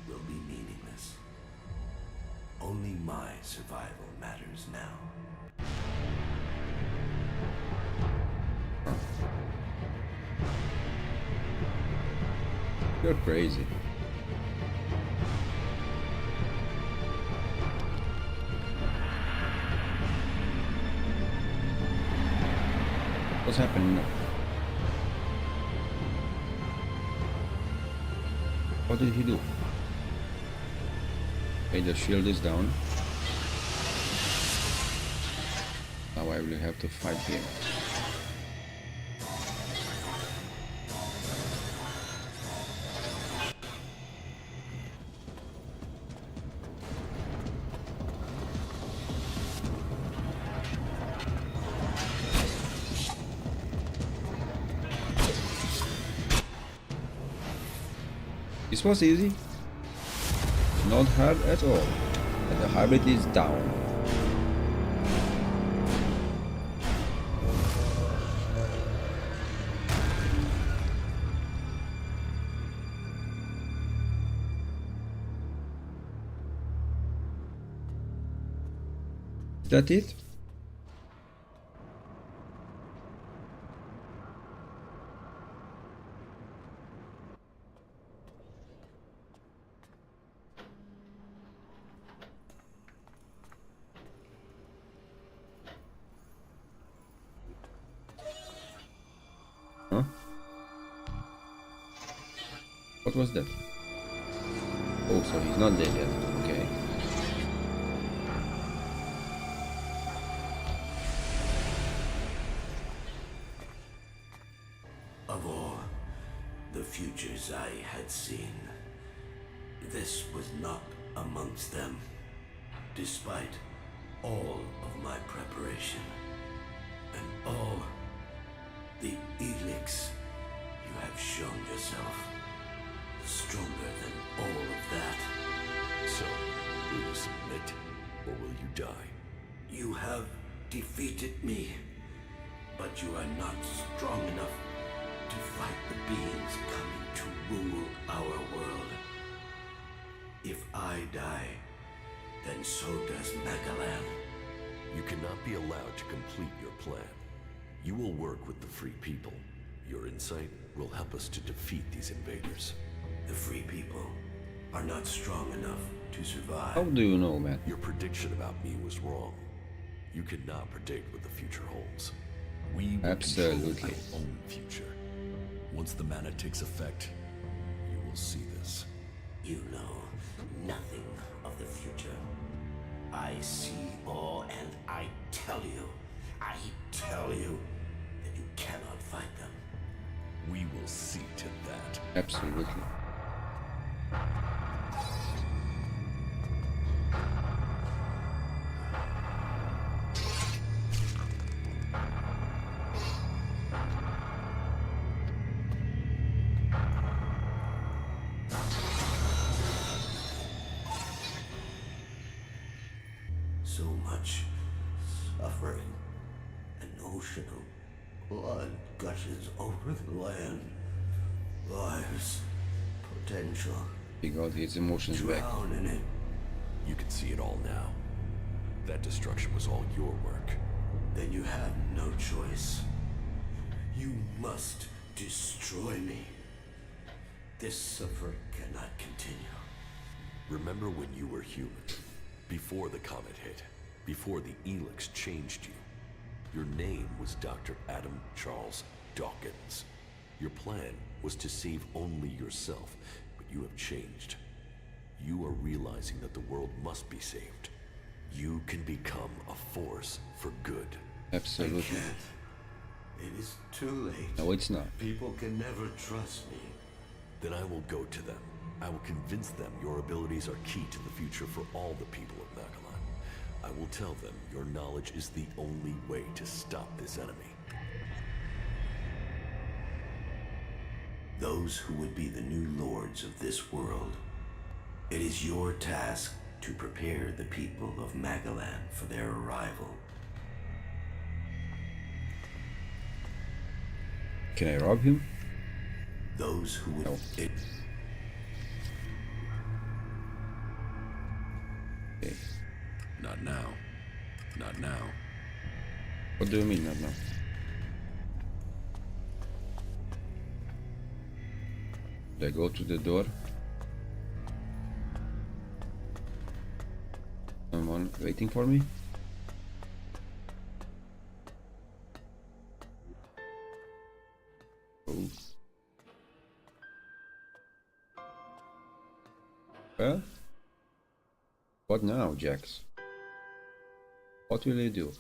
will be meaningless. Only my survival matters now. You're crazy. What's happening now? What did he do? Okay, the shield is down. Now I will have to fight him. This was easy, not hard at all, and the hybrid is down. Is that it? Huh? What was that? Oh, so he's not dead yet. Okay. Of all the futures I had seen, this was not amongst them. Despite all of my preparation and all the ELEX you have shown yourself, stronger than all of that. So, will you submit, or will you die? You have defeated me, but you are not strong enough to fight the beings coming to rule our world. If I die, then so does Magalan. You cannot be allowed to complete your plan. You will work with the free people. Your insight will help us to defeat these invaders. The free people are not strong enough to survive. How do you know, man? Your prediction about me was wrong. You cannot predict what the future holds. We will Absolutely. control our own future. Once the mana takes effect, you will see this. You know nothing of the future. I see all, and I tell you that you cannot fight them. We will see to that. Absolutely. So much suffering. An ocean of blood gushes over the land. Lives, potential. He got his emotions back. Drown in it. You can see it all now. That destruction was all your work. Then you have no choice. You must destroy me. This suffering cannot continue. Remember when you were human? Before the comet hit, before the ELEX changed you. Your name was Dr. Adam Charles Dawkins. Your plan was to save only yourself, but you have changed. You are realizing that the world must be saved. You can become a force for good. Absolutely. I can't. It is too late. No, it's not. People can never trust me. Then I will go to them. I will convince them your abilities are key to the future for all the people of Magalan. I will tell them your knowledge is the only way to stop this enemy. Those who would be the new lords of this world. It is your task to prepare the people of Magalan for their arrival. Can I rob him? Those who would... No. It... Okay. Not now. Not now. What do you mean not now? Should I go to the door? Someone waiting for me? Oh. Well, what now, Jax? What will you do?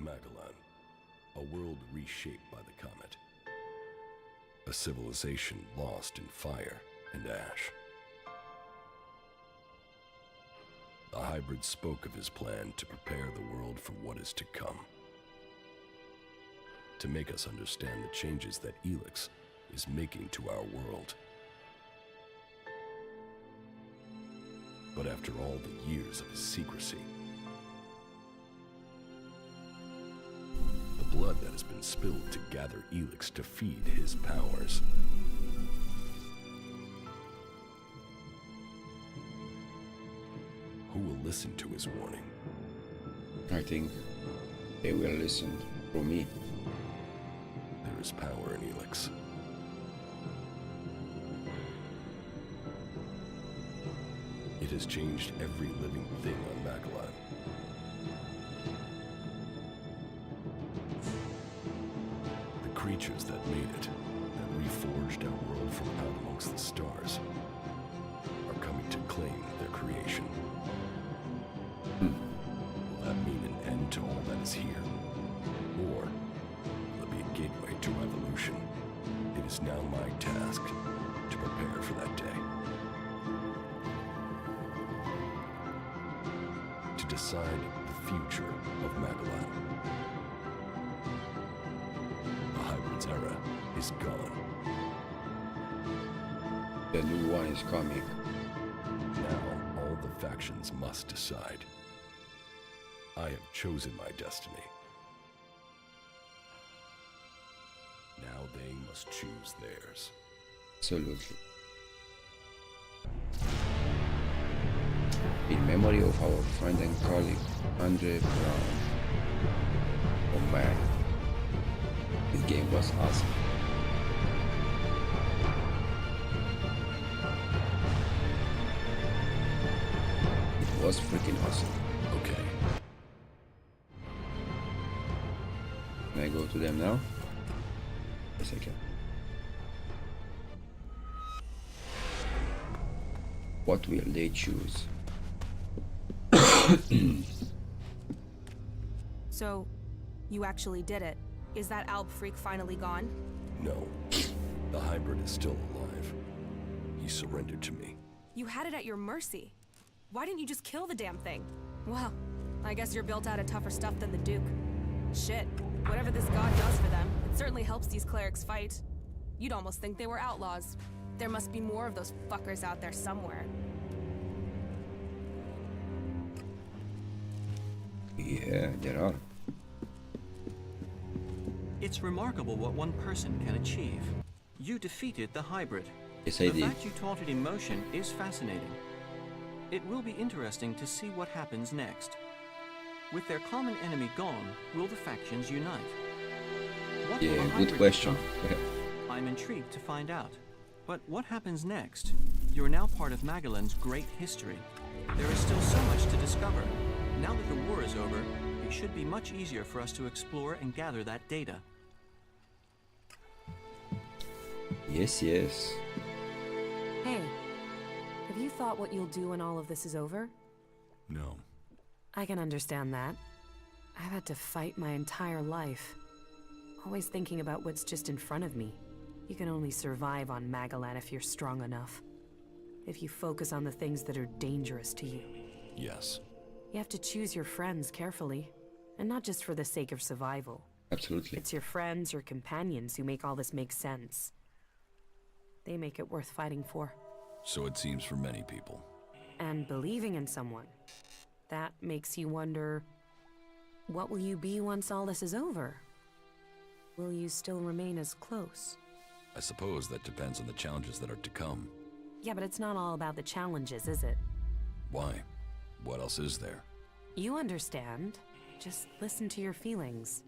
Magalan, a world reshaped by the comet. A civilization lost in fire and ash. The hybrid spoke of his plan to prepare the world for what is to come. To make us understand the changes that ELEX is making to our world. But after all the years of his secrecy, the blood that has been spilled to gather ELEX to feed his powers. Who will listen to his warning? I think they will listen to me. There is power in ELEX. It has changed every living thing on Magalan. The creatures that made it, that reforged our world from out amongst the stars, are coming to claim their creation. Will that mean an end to all that is here? Or will it be a gateway to evolution? It is now my task to prepare for that day. To decide the future of Magalan. The hybrid's era is gone. The new one is coming. Now all the factions must decide. I have chosen my destiny. Now they must choose theirs. Absolutely. In memory of our friend and colleague, Andre Brown. Oh man, this game was awesome. It was freaking awesome. Okay. Can I go to them now? Yes, I can. What will they choose? So, you actually did it. Is that Alb freak finally gone? No. The hybrid is still alive. He surrendered to me. You had it at your mercy. Why didn't you just kill the damn thing? Well, I guess you're built out of tougher stuff than the Duke. Shit, whatever this god does for them, it certainly helps these clerics fight. You'd almost think they were outlaws. There must be more of those fuckers out there somewhere. Yeah, there are. It's remarkable what one person can achieve. You defeated the hybrid. Yes, I The did. fact you taught it emotion is fascinating. It will be interesting to see what happens next. With their common enemy gone, will the factions unite? What will the Yeah, hybrid good question. become? I'm intrigued to find out. But what happens next? You're now part of Magalan's great history. There is still so much to discover. Now that the war is over, it should be much easier for us to explore and gather that data. Yes, yes. Hey, have you thought about what you'll do when all of this is over? No. I can understand that. I've had to fight my entire life. Always thinking about what's just in front of me. You can only survive on Magalan if you're strong enough. If you focus on the things that are dangerous to you. Yes. You have to choose your friends carefully. And not just for the sake of survival. Absolutely. It's your friends, your companions who make all this make sense. They make it worth fighting for. So it seems for many people. And believing in someone. That makes you wonder, what will you be once all this is over? Will you still remain as close? I suppose that depends on the challenges that are to come. Yeah, but it's not all about the challenges, is it? Why? What else is there? You understand. Just listen to your feelings.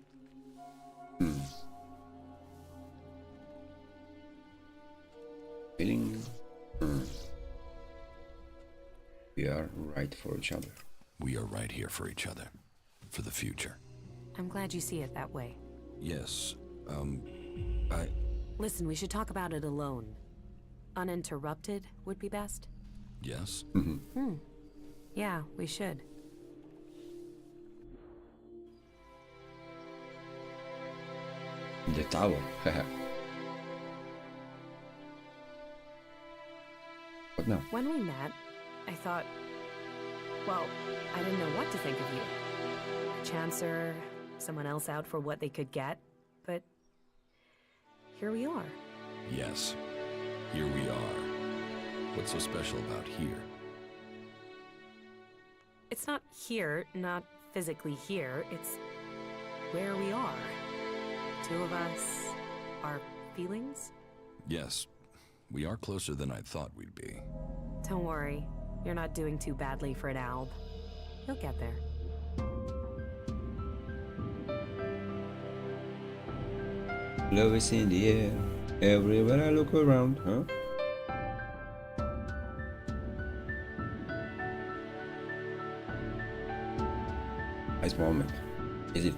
Feeling we are right for each other. We are right here for each other. For the future. I'm glad you see it that way. Yes, Listen, we should talk about it alone. Uninterrupted would be best. Yes? Yeah, we should. The tower. What now? When we met, I thought, well, I didn't know what to think of you. A chancer, someone else out for what they could get, but here we are. Yes. Here we are. What's so special about here? It's not here, not physically here, it's where we are. Two of us, our feelings? Yes. We are closer than I thought we'd be. Don't worry, you're not doing too badly for an alb. You'll get there. Love is in the air, everywhere I look around, huh? Nice moment. Is it?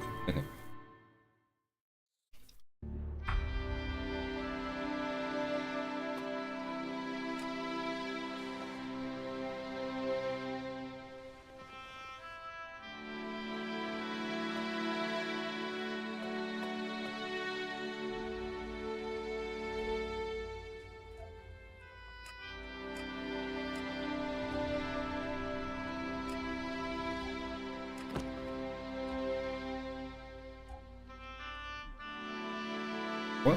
What?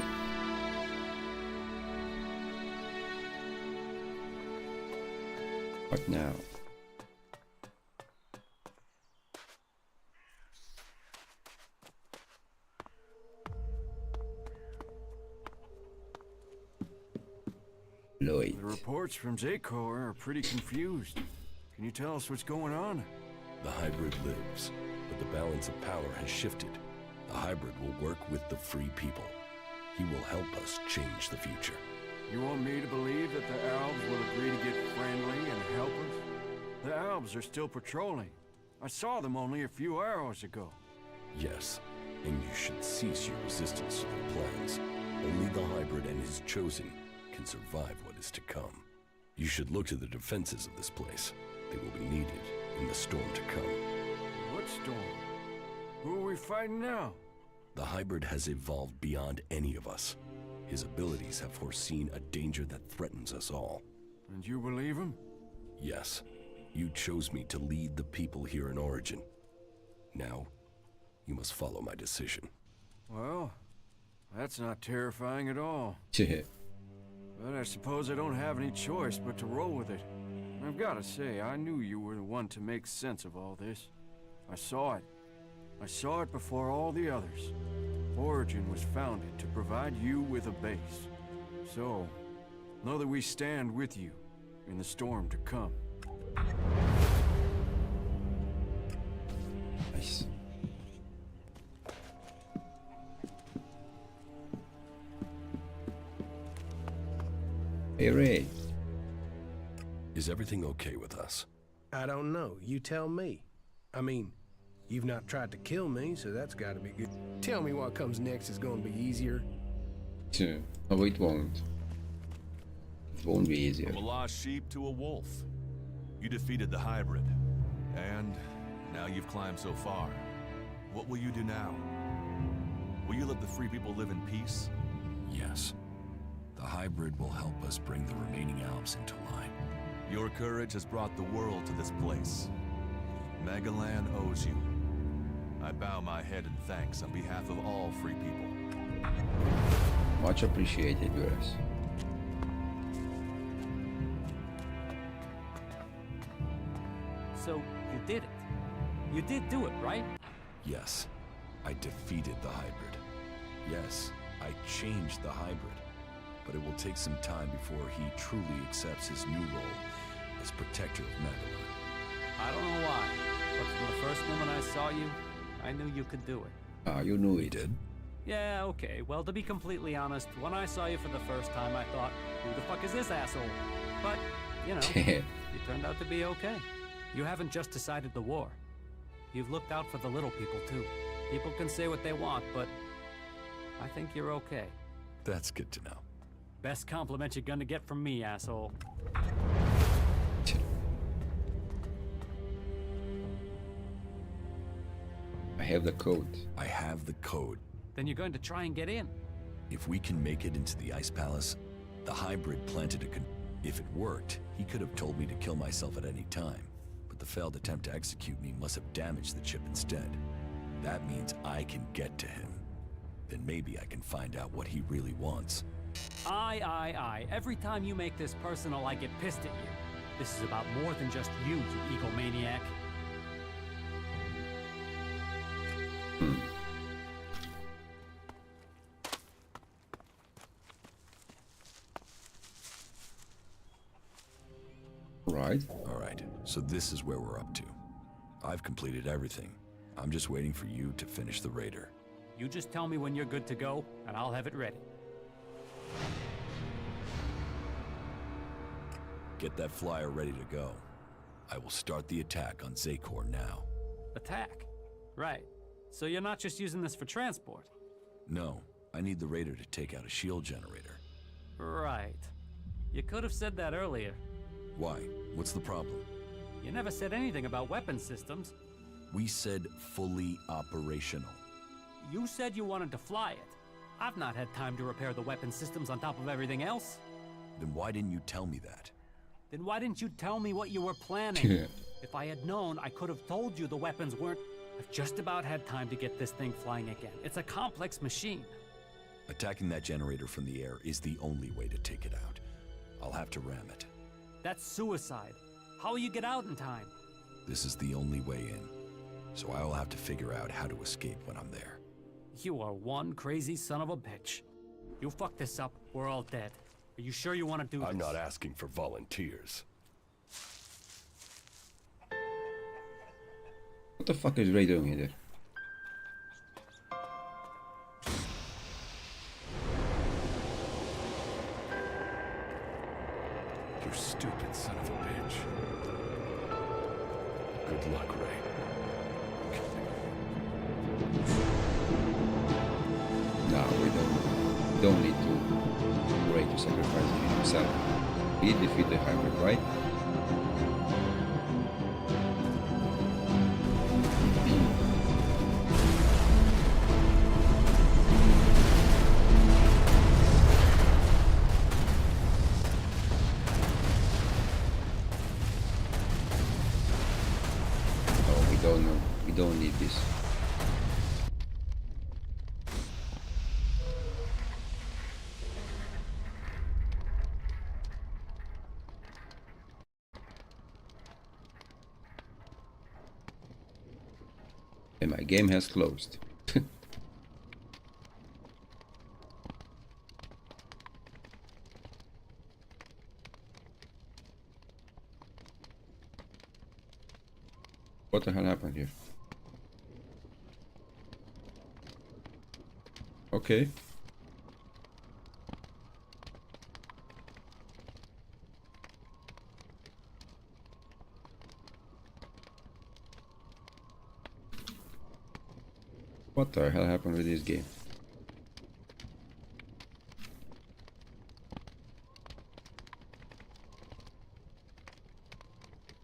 What now? Lloyd. The reports from Zakor are pretty confused. Can you tell us what's going on? The hybrid lives, but the balance of power has shifted. The hybrid will work with the free people. He will help us change the future. You want me to believe that the Albs will agree to get friendly and help us? The Albs are still patrolling. I saw them only a few hours ago. Yes, and you should cease your resistance to their plans. Only the hybrid and his chosen can survive what is to come. You should look to the defenses of this place. They will be needed in the storm to come. What storm? Who are we fighting now? The hybrid has evolved beyond any of us. His abilities have foreseen a danger that threatens us all. And you believe him? Yes. You chose me to lead the people here in Origin. Now, you must follow my decision. Well, that's not terrifying at all. But I suppose I don't have any choice but to roll with it. I've got to say, I knew you were the one to make sense of all this. I saw it. I saw it before all the others. Origin was founded to provide you with a base. So, know that we stand with you in the storm to come. Nice. Hey Ray. Is everything okay with us? I don't know. You tell me. I mean, you've not tried to kill me, so that's gotta be good. Tell me what comes next is gonna be easier. Oh, it won't. It won't be easier. From a lost sheep to a wolf. You defeated the hybrid, and now you've climbed so far. What will you do now? Will you let the free people live in peace? Yes. The hybrid will help us bring the remaining Alps into line. Your courage has brought the world to this place. Magalan owes you. I bow my head in thanks on behalf of all free people. Much appreciated, yours. So, you did it. You did do it, right? Yes, I defeated the hybrid. Yes, I changed the hybrid. But it will take some time before he truly accepts his new role as protector of Magalan. I don't know why, but from the first moment I saw you, I knew you could do it. Ah, you knew it. Did? Yeah, okay. Well, to be completely honest, when I saw you for the first time, I thought, who the fuck is this asshole? But, you know, you turned out to be okay. You haven't just decided the war. You've looked out for the little people, too. People can say what they want, but I think you're okay. That's good to know. Best compliment you're gonna get from me, asshole. I have the code. I have the code. Then you're going to try and get in. If we can make it into the Ice Palace, the hybrid planted a If it worked, he could have told me to kill myself at any time. But the failed attempt to execute me must have damaged the chip instead. That means I can get to him. Then maybe I can find out what he really wants. Aye. Every time you make this personal, I get pissed at you. This is about more than just you, you egomaniac. Right. Alright, so this is where we're up to. I've completed everything. I'm just waiting for you to finish the raider. You just tell me when you're good to go, and I'll have it ready. Get that flyer ready to go. I will start the attack on Zakor now. Attack? Right. So you're not just using this for transport? No, I need the raider to take out a shield generator. Right. You could have said that earlier. Why? What's the problem? You never said anything about weapon systems. We said fully operational. You said you wanted to fly it. I've not had time to repair the weapon systems on top of everything else. Then why didn't you tell me that? Then why didn't you tell me what you were planning? If I had known, I could have told you the weapons weren't... I've just about had time to get this thing flying again. It's a complex machine. Attacking that generator from the air is the only way to take it out. I'll have to ram it. That's suicide. How will you get out in time? This is the only way in. So I will have to figure out how to escape when I'm there. You are one crazy son of a bitch. You fuck this up, we're all dead. Are you sure you want to do this? I'm not asking for volunteers. What the fuck is Ray doing here? You stupid son of a bitch. Good luck, Ray. No, we don't need to Ray to sacrifice himself. He defeated the hybrid, right? We don't need this. And my game has closed. What the hell happened here? Okay. What the hell happened with this game?